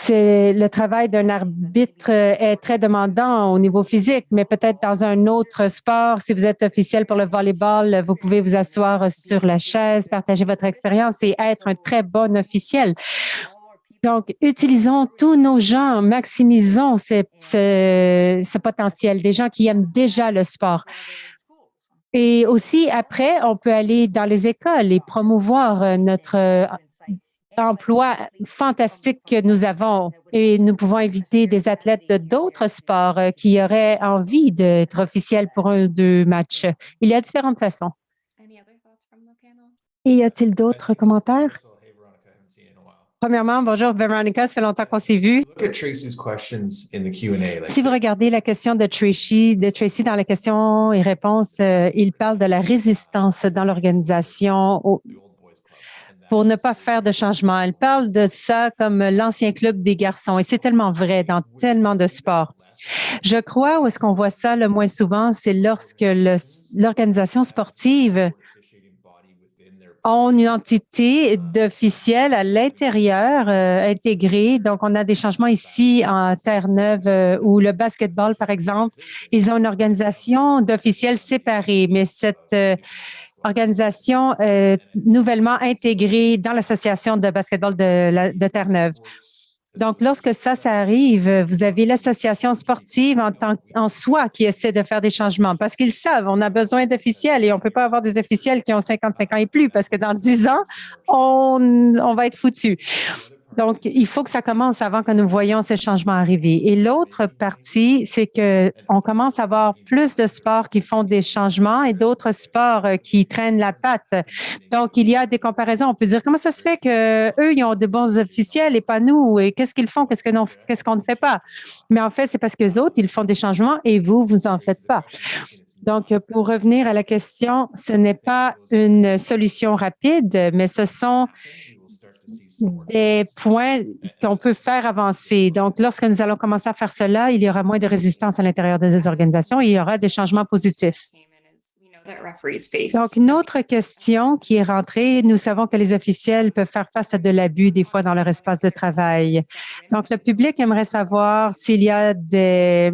le travail d'un arbitre est très demandant au niveau physique, mais peut-être dans un autre sport, si vous êtes officiel pour le volleyball, vous pouvez vous asseoir sur la chaise, partager votre expérience et être un très bon officiel. Donc, utilisons tous nos gens, maximisons ce potentiel, des gens qui aiment déjà le sport. Et aussi, après, on peut aller dans les écoles et promouvoir notre emploi fantastique que nous avons. Et nous pouvons inviter des athlètes d'autres sports qui auraient envie d'être officiels pour un ou deux matchs. Il y a différentes façons. Et y a-t-il d'autres commentaires? Premièrement, bonjour Veronica, ça fait longtemps qu'on s'est vu. Si vous regardez la question de Tracy dans la question et réponse, il parle de la résistance dans l'organisation pour ne pas faire de changement. Elle parle de ça comme l'ancien club des garçons et c'est tellement vrai dans tellement de sports. Je crois où est-ce qu'on voit ça le moins souvent, c'est lorsque l'organisation sportive ont une entité d'officiels à l'intérieur intégrée. Donc, on a des changements ici en Terre-Neuve ou le basketball, par exemple. Ils ont une organisation d'officiels séparés, mais cette organisation nouvellement intégrée dans l'association de basketball de Terre-Neuve. Donc, lorsque ça arrive, vous avez l'association sportive en soi qui essaie de faire des changements parce qu'ils savent, on a besoin d'officiels et on ne peut pas avoir des officiels qui ont 55 ans et plus parce que dans 10 ans, on va être foutus. Donc, il faut que ça commence avant que nous voyions ces changements arriver. Et l'autre partie, c'est qu'on commence à avoir plus de sports qui font des changements et d'autres sports qui traînent la patte. Donc, il y a des comparaisons. On peut dire, comment ça se fait qu'eux, ils ont de bons officiels et pas nous? Et qu'est-ce qu'ils font? Qu'est-ce qu'on ne fait pas? Mais en fait, c'est parce que les autres, ils font des changements et vous en faites pas. Donc, pour revenir à la question, ce n'est pas une solution rapide, mais ce sont des points qu'on peut faire avancer. Donc, lorsque nous allons commencer à faire cela, il y aura moins de résistance à l'intérieur des organisations et il y aura des changements positifs. Donc, une autre question qui est rentrée, nous savons que les officiels peuvent faire face à de l'abus des fois dans leur espace de travail. Donc, le public aimerait savoir s'il y a des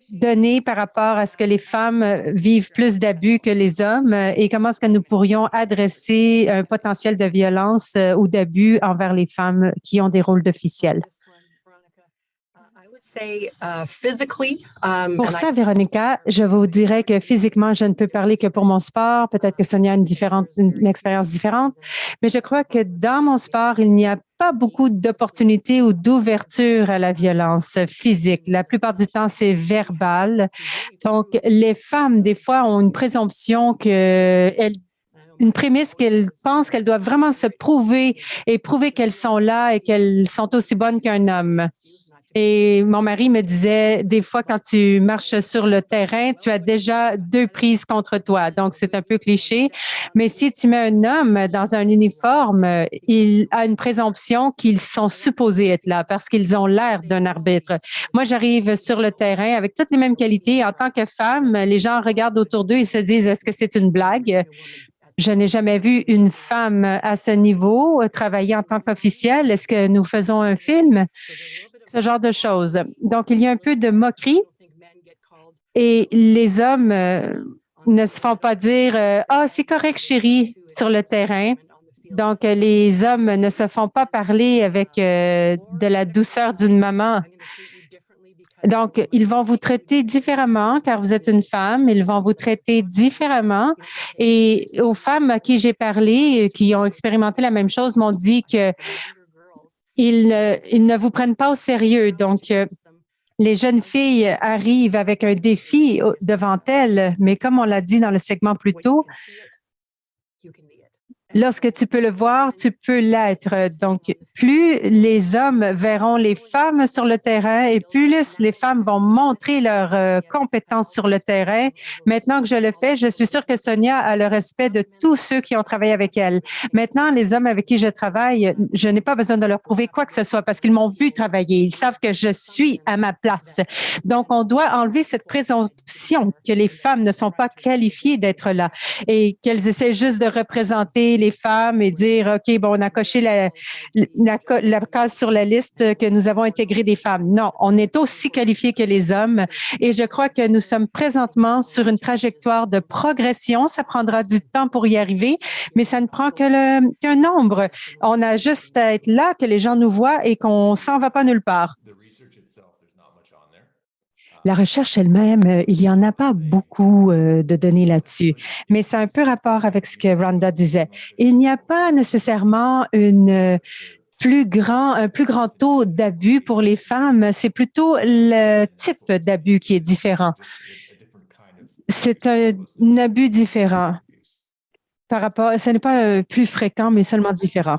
données par rapport à ce que les femmes vivent plus d'abus que les hommes et comment est-ce que nous pourrions adresser un potentiel de violence ou d'abus envers les femmes qui ont des rôles d'officiels. Pour ça, Véronica, je vous dirais que physiquement, je ne peux parler que pour mon sport. Peut-être que Sonia a une expérience différente, mais je crois que dans mon sport, il n'y a pas beaucoup d'opportunités ou d'ouverture à la violence physique. La plupart du temps, c'est verbal. Donc, les femmes, des fois, ont une présomption une prémisse qu'elles pensent qu'elles doivent vraiment se prouver et prouver qu'elles sont là et qu'elles sont aussi bonnes qu'un homme. Et mon mari me disait, des fois, quand tu marches sur le terrain, tu as déjà 2 prises contre toi. Donc, c'est un peu cliché. Mais si tu mets un homme dans un uniforme, il a une présomption qu'ils sont supposés être là parce qu'ils ont l'air d'un arbitre. Moi, j'arrive sur le terrain avec toutes les mêmes qualités. En tant que femme, les gens regardent autour d'eux et se disent, est-ce que c'est une blague? Je n'ai jamais vu une femme à ce niveau travailler en tant qu'officielle. Est-ce que nous faisons un film? Ce genre de choses. Donc, il y a un peu de moquerie et les hommes ne se font pas dire ah, c'est correct, chérie, sur le terrain. Donc, les hommes ne se font pas parler avec de la douceur d'une maman. Donc, ils vont vous traiter différemment car vous êtes une femme. Ils vont vous traiter différemment. Et aux femmes à qui j'ai parlé, qui ont expérimenté la même chose, m'ont dit que ils ne vous prennent pas au sérieux. Donc, les jeunes filles arrivent avec un défi devant elles, mais comme on l'a dit dans le segment plus tôt, lorsque tu peux le voir, tu peux l'être. Donc, plus les hommes verront les femmes sur le terrain et plus les femmes vont montrer leurs compétences sur le terrain. Maintenant que je le fais, je suis sûre que Sonia a le respect de tous ceux qui ont travaillé avec elle. Maintenant, les hommes avec qui je travaille, je n'ai pas besoin de leur prouver quoi que ce soit parce qu'ils m'ont vu travailler. Ils savent que je suis à ma place. Donc, on doit enlever cette présomption que les femmes ne sont pas qualifiées d'être là et qu'elles essaient juste de représenter les femmes et dire, OK, bon, on a coché la case sur la liste que nous avons intégré des femmes. Non, on est aussi qualifiés que les hommes et je crois que nous sommes présentement sur une trajectoire de progression. Ça prendra du temps pour y arriver, mais ça ne prend qu'un nombre. On a juste à être là, que les gens nous voient et qu'on s'en va pas nulle part. La recherche elle-même, il n'y en a pas beaucoup de données là-dessus, mais c'est un peu rapport avec ce que Rhonda disait. Il n'y a pas nécessairement un plus grand taux d'abus pour les femmes, c'est plutôt le type d'abus qui est différent. C'est un abus différent par rapport, ce n'est pas plus fréquent, mais seulement différent.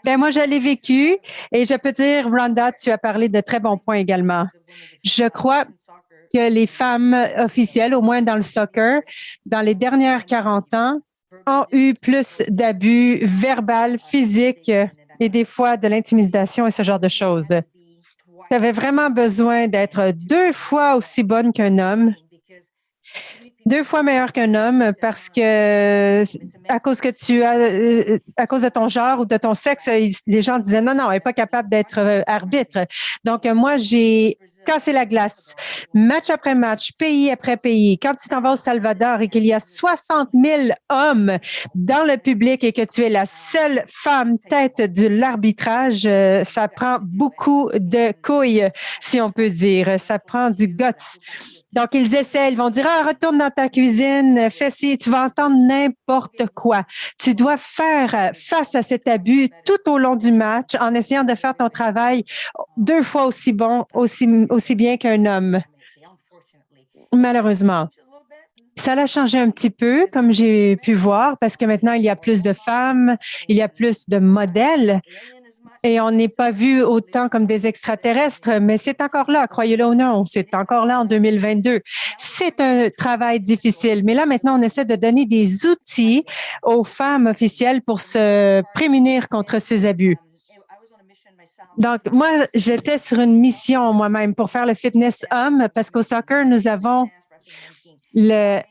Ben moi, je l'ai vécu et je peux dire, Rhonda, tu as parlé de très bons points également. Je crois que les femmes officielles, au moins dans le soccer, dans les dernières 40 ans, ont eu plus d'abus verbal, physique et des fois de l'intimidation et ce genre de choses. Tu avais vraiment besoin d'être 2 fois aussi bonne qu'un homme, 2 fois meilleur qu'un homme parce que à cause que à cause de ton genre ou de ton sexe, les gens disaient non, elle n'est pas capable d'être arbitre. Donc, moi, j'ai cassé la glace, match après match, pays après pays. Quand tu t'en vas au Salvador et qu'il y a 60 000 hommes dans le public et que tu es la seule femme tête de l'arbitrage, ça prend beaucoup de couilles, si on peut dire. Ça prend du guts. Donc, ils essaient, ils vont dire, retourne dans ta cuisine, fais ci, tu vas entendre n'importe quoi. Tu dois faire face à cet abus tout au long du match en essayant de faire ton travail 2 fois aussi bon, aussi bien qu'un homme. Malheureusement. Ça l'a changé un petit peu, comme j'ai pu voir, parce que maintenant, il y a plus de femmes, il y a plus de modèles. Et on n'est pas vu autant comme des extraterrestres, mais c'est encore là, croyez-le ou non, c'est encore là en 2022. C'est un travail difficile, mais là maintenant, on essaie de donner des outils aux femmes officielles pour se prémunir contre ces abus. Donc, moi, j'étais sur une mission moi-même pour faire le fitness homme parce qu'au soccer, nous avons le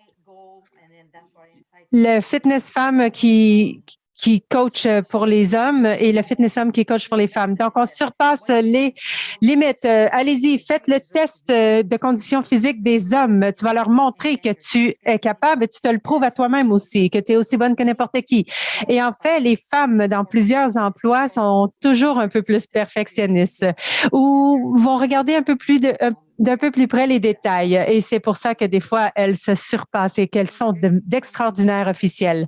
fitness femme qui qui coach pour les hommes et le fitness homme qui coach pour les femmes. Donc, on surpasse les limites. Allez-y, faites le test de conditions physiques des hommes. Tu vas leur montrer que tu es capable et tu te le prouves à toi-même aussi, que tu es aussi bonne que n'importe qui. Et en fait, les femmes dans plusieurs emplois sont toujours un peu plus perfectionnistes ou vont regarder d'un peu plus près les détails. Et c'est pour ça que des fois, elles se surpassent et qu'elles sont d'extraordinaires officiels.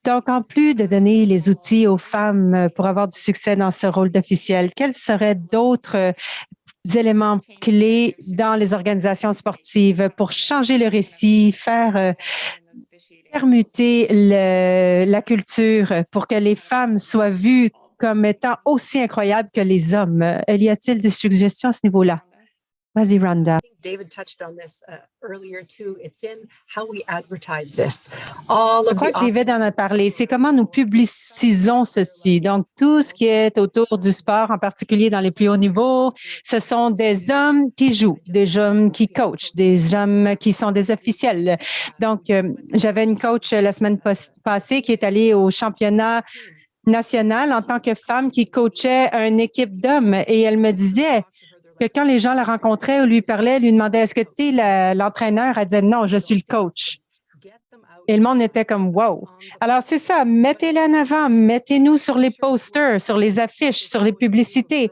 Donc, en plus de donner les outils aux femmes pour avoir du succès dans ce rôle d'officiel, quels seraient d'autres éléments clés dans les organisations sportives pour changer le récit, faire permuter la culture pour que les femmes soient vues comme étant aussi incroyables que les hommes? Y a-t-il des suggestions à ce niveau-là? Vas-y, Rhonda. David touched on this earlier too. It's in how we advertise this. Je crois que David en a parlé. C'est comment nous publicisons ceci. Donc, tout ce qui est autour du sport, en particulier dans les plus hauts niveaux, ce sont des hommes qui jouent, des hommes qui coachent, des hommes qui sont des officiels. Donc, j'avais une coach la semaine passée qui est allée au championnat national en tant que femme qui coachait une équipe d'hommes et elle me disait que quand les gens la rencontraient ou lui parlaient, lui demandaient est-ce que tu es l'entraîneur? Elle disait non, je suis le coach. Et le monde était comme wow. Alors, c'est ça, mettez-les en avant, mettez-nous sur les posters, sur les affiches, sur les publicités.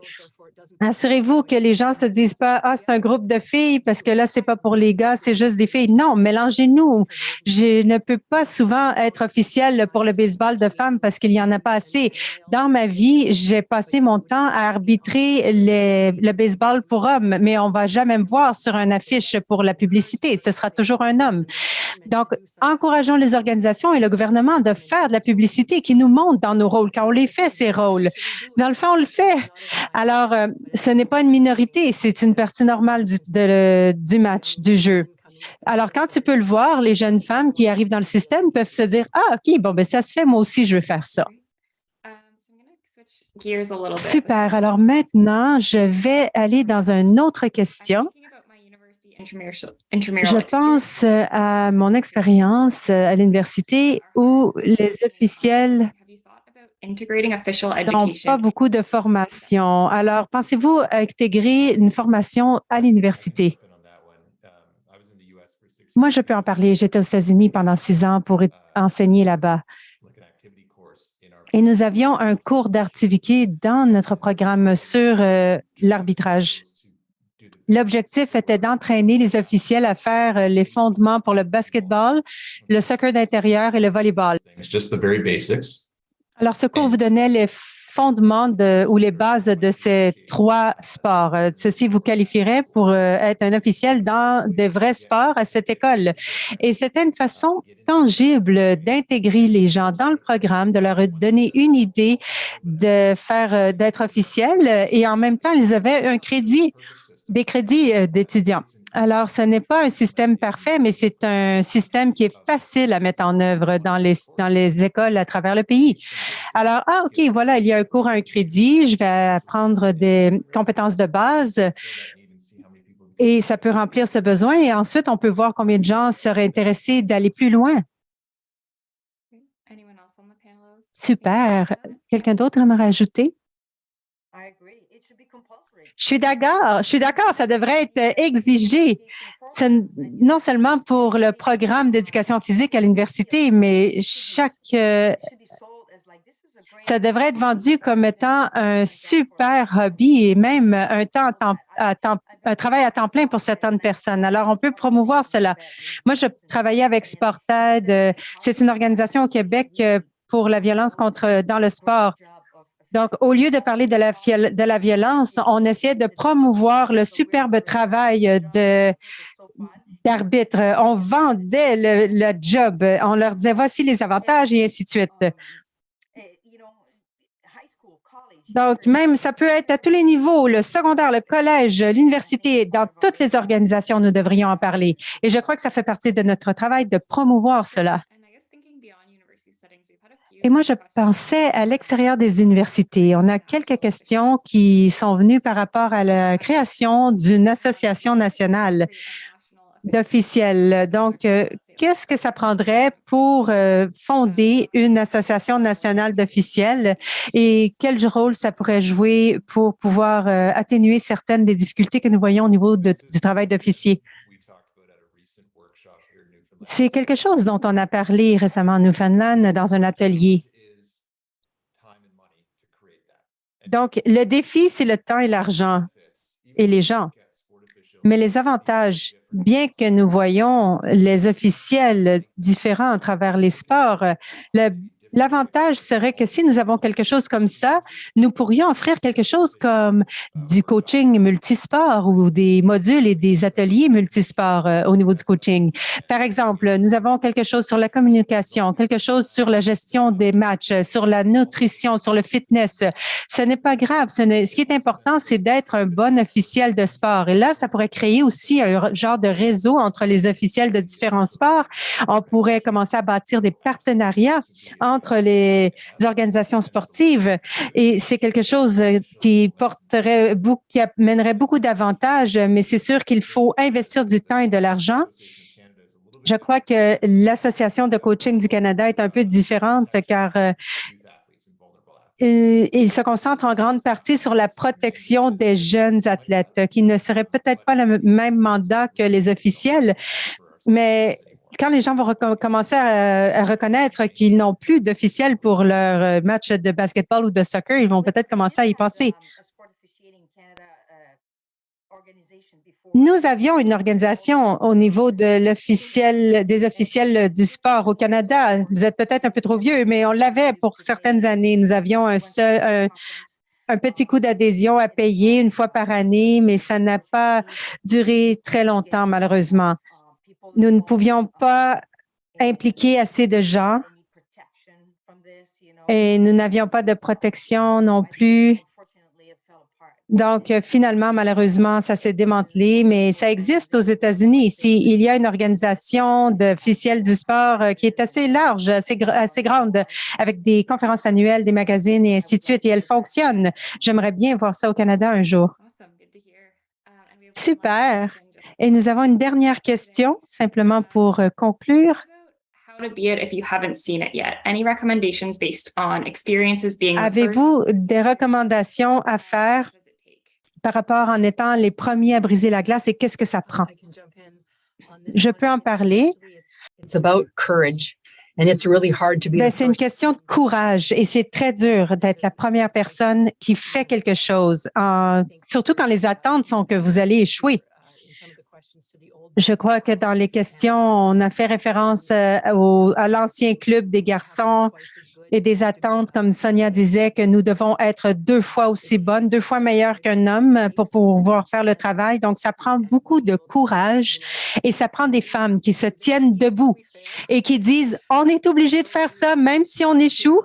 Assurez-vous que les gens se disent pas ah c'est un groupe de filles parce que là c'est pas pour les gars, c'est juste des filles. Non, mélangez-nous. Je ne peux pas souvent être officielle pour le baseball de femmes parce qu'il y en a pas assez. Dans ma vie, j'ai passé mon temps à arbitrer le baseball pour hommes, mais on va jamais me voir sur une affiche pour la publicité. Ce sera toujours un homme. Donc, encourageons les organisations et le gouvernement de faire de la publicité qui nous montre dans nos rôles, quand on les fait, ces rôles. Dans le fond, on le fait. Alors, ce n'est pas une minorité, c'est une partie normale du match, du jeu. Alors, quand tu peux le voir, les jeunes femmes qui arrivent dans le système peuvent se dire, ah, OK, bon, ben ça se fait, moi aussi, je veux faire ça. Super. Alors maintenant, je vais aller dans une autre question. Je pense à mon expérience à l'université où les officiels n'ont pas beaucoup de formation. Alors, pensez-vous intégrer une formation à l'université? Moi, je peux en parler. J'étais aux États-Unis pendant 6 ans pour enseigner là-bas. Et nous avions un cours d'activité dans notre programme sur l'arbitrage. L'objectif était d'entraîner les officiels à faire les fondements pour le basketball, le soccer d'intérieur et le volleyball. Alors, ce cours vous donnait les fondements ou les bases de ces 3 sports. Ceci vous qualifierait pour être un officiel dans des vrais sports à cette école. Et c'était une façon tangible d'intégrer les gens dans le programme, de leur donner une idée d'être officiel et en même temps, ils avaient des crédits d'étudiants. Alors, ce n'est pas un système parfait, mais c'est un système qui est facile à mettre en œuvre dans les écoles à travers le pays. Alors, OK, voilà, il y a un cours à un crédit, je vais apprendre des compétences de base et ça peut remplir ce besoin. Et ensuite, on peut voir combien de gens seraient intéressés d'aller plus loin. Super. Quelqu'un d'autre aimerait ajouter? Je suis d'accord, ça devrait être exigé, non seulement pour le programme d'éducation physique à l'université, mais ça devrait être vendu comme étant un super hobby et même un travail à temps plein pour certaines personnes. Alors, on peut promouvoir cela. Moi, je travaillais avec Sported. C'est une organisation au Québec pour la violence dans le sport. Donc, au lieu de parler de la violence, on essayait de promouvoir le superbe travail d'arbitre. On vendait le job. On leur disait, voici les avantages et ainsi de suite. Donc, même, ça peut être à tous les niveaux, le secondaire, le collège, l'université, dans toutes les organisations, nous devrions en parler. Et je crois que ça fait partie de notre travail de promouvoir cela. Et moi, je pensais à l'extérieur des universités. On a quelques questions qui sont venues par rapport à la création d'une association nationale d'officiels. Donc, qu'est-ce que ça prendrait pour fonder une association nationale d'officiels et quel rôle ça pourrait jouer pour pouvoir atténuer certaines des difficultés que nous voyons au niveau du travail d'officier? C'est quelque chose dont on a parlé récemment en Newfoundland dans un atelier. Donc, le défi, c'est le temps et l'argent et les gens. Mais les avantages, bien que nous voyons les officiels différents à travers les sports, l'avantage serait que si nous avons quelque chose comme ça, nous pourrions offrir quelque chose comme du coaching multisport ou des modules et des ateliers multisports au niveau du coaching. Par exemple, nous avons quelque chose sur la communication, quelque chose sur la gestion des matchs, sur la nutrition, sur le fitness. Ce n'est pas grave. Ce qui est important, c'est d'être un bon officiel de sport. Et là, ça pourrait créer aussi un genre de réseau entre les officiels de différents sports. On pourrait commencer à bâtir des partenariats entre les organisations sportives et c'est quelque chose qui amènerait beaucoup d'avantages, mais c'est sûr qu'il faut investir du temps et de l'argent. Je crois que l'Association de coaching du Canada est un peu différente car il se concentre en grande partie sur la protection des jeunes athlètes qui ne seraient peut-être pas le même mandat que les officiels, mais quand les gens vont commencer à reconnaître qu'ils n'ont plus d'officiels pour leur match de basketball ou de soccer, ils vont peut-être commencer à y penser. Nous avions une organisation au niveau de des officiels du sport au Canada. Vous êtes peut-être un peu trop vieux, mais on l'avait pour certaines années. Nous avions un petit coût d'adhésion à payer une fois par année, mais ça n'a pas duré très longtemps, malheureusement. Nous ne pouvions pas impliquer assez de gens et nous n'avions pas de protection non plus. Donc, finalement, malheureusement, ça s'est démantelé, mais ça existe aux États-Unis. Ici, il y a une organisation d'officiels du sport qui est assez large, assez grande, avec des conférences annuelles, des magazines et ainsi de suite, et elle fonctionne. J'aimerais bien voir ça au Canada un jour. Super. Et nous avons une dernière question, simplement pour conclure. Avez-vous des recommandations à faire par rapport en étant les premiers à briser la glace et qu'est-ce que ça prend? Je peux en parler. C'est une question de courage et c'est très dur d'être la première personne qui fait quelque chose, surtout quand les attentes sont que vous allez échouer. Je crois que dans les questions, on a fait référence à l'ancien club des garçons et des attentes, comme Sonia disait, que nous devons être 2 fois aussi bonnes, 2 fois meilleures qu'un homme pour pouvoir faire le travail. Donc, ça prend beaucoup de courage et ça prend des femmes qui se tiennent debout et qui disent, on est obligé de faire ça même si on échoue,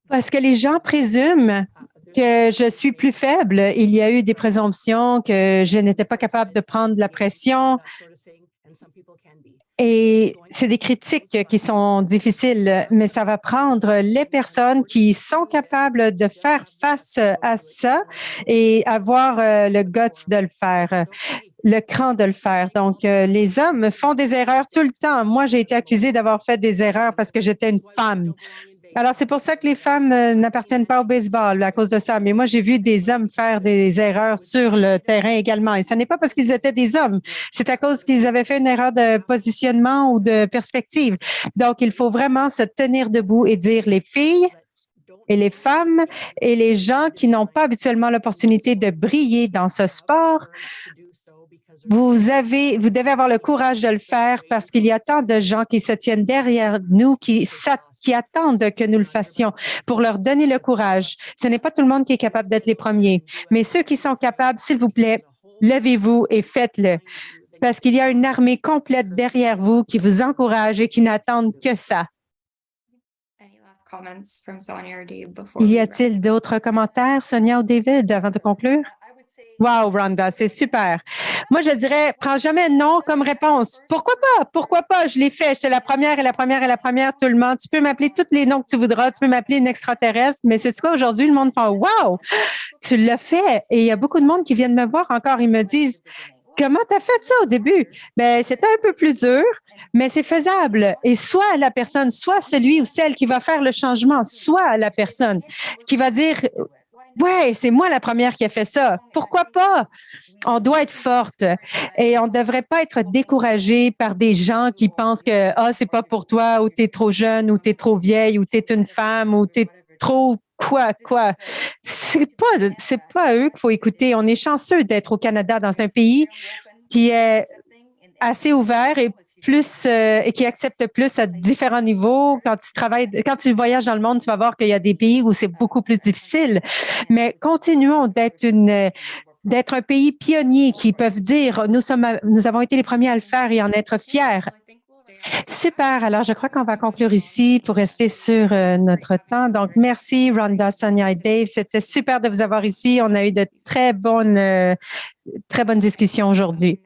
parce que les gens présument que je suis plus faible. Il y a eu des présomptions que je n'étais pas capable de prendre la pression. Et c'est des critiques qui sont difficiles, mais ça va prendre les personnes qui sont capables de faire face à ça et avoir le guts de le faire, le cran de le faire. Donc, les hommes font des erreurs tout le temps. Moi, j'ai été accusée d'avoir fait des erreurs parce que j'étais une femme. Alors, c'est pour ça que les femmes n'appartiennent pas au baseball à cause de ça. Mais moi, j'ai vu des hommes faire des erreurs sur le terrain également. Et ce n'est pas parce qu'ils étaient des hommes. C'est à cause qu'ils avaient fait une erreur de positionnement ou de perspective. Donc, il faut vraiment se tenir debout et dire les filles et les femmes et les gens qui n'ont pas habituellement l'opportunité de briller dans ce sport, vous devez avoir le courage de le faire parce qu'il y a tant de gens qui se tiennent derrière nous, qui attendent que nous le fassions pour leur donner le courage. Ce n'est pas tout le monde qui est capable d'être les premiers, mais ceux qui sont capables, s'il vous plaît, levez-vous et faites-le parce qu'il y a une armée complète derrière vous qui vous encourage et qui n'attendent que ça. Y a-t-il d'autres commentaires, Sonia ou David, avant de conclure? Wow, Rhonda, c'est super. Moi, je dirais, prends jamais non comme réponse. Pourquoi pas? Pourquoi pas? Je l'ai fait. J'étais la première et la première et la première, tout le monde. Tu peux m'appeler tous les noms que tu voudras. Tu peux m'appeler une extraterrestre. Mais c'est quoi aujourd'hui? Le monde fait wow, tu l'as fait. Et il y a beaucoup de monde qui viennent me voir encore. Ils me disent, comment tu as fait ça au début? Ben, c'était un peu plus dur, mais c'est faisable. Et soit la personne, soit celui ou celle qui va faire le changement, soit la personne qui va dire, ouais, c'est moi la première qui a fait ça. Pourquoi pas? On doit être forte et on ne devrait pas être découragé par des gens qui pensent que c'est pas pour toi, ou tu es trop jeune, ou tu es trop vieille, ou tu es une femme, ou tu es trop quoi. C'est pas à eux qu'il faut écouter. On est chanceux d'être au Canada, dans un pays qui est assez ouvert et qui accepte plus à différents niveaux. Quand tu voyages dans le monde, tu vas voir qu'il y a des pays où c'est beaucoup plus difficile. Mais continuons d'être un pays pionnier qui peuvent dire nous avons été les premiers à le faire et en être fiers. Super. Alors, je crois qu'on va conclure ici pour rester sur notre temps. Donc, merci Rhonda, Sonia et Dave. C'était super de vous avoir ici. On a eu de très bonnes discussions aujourd'hui.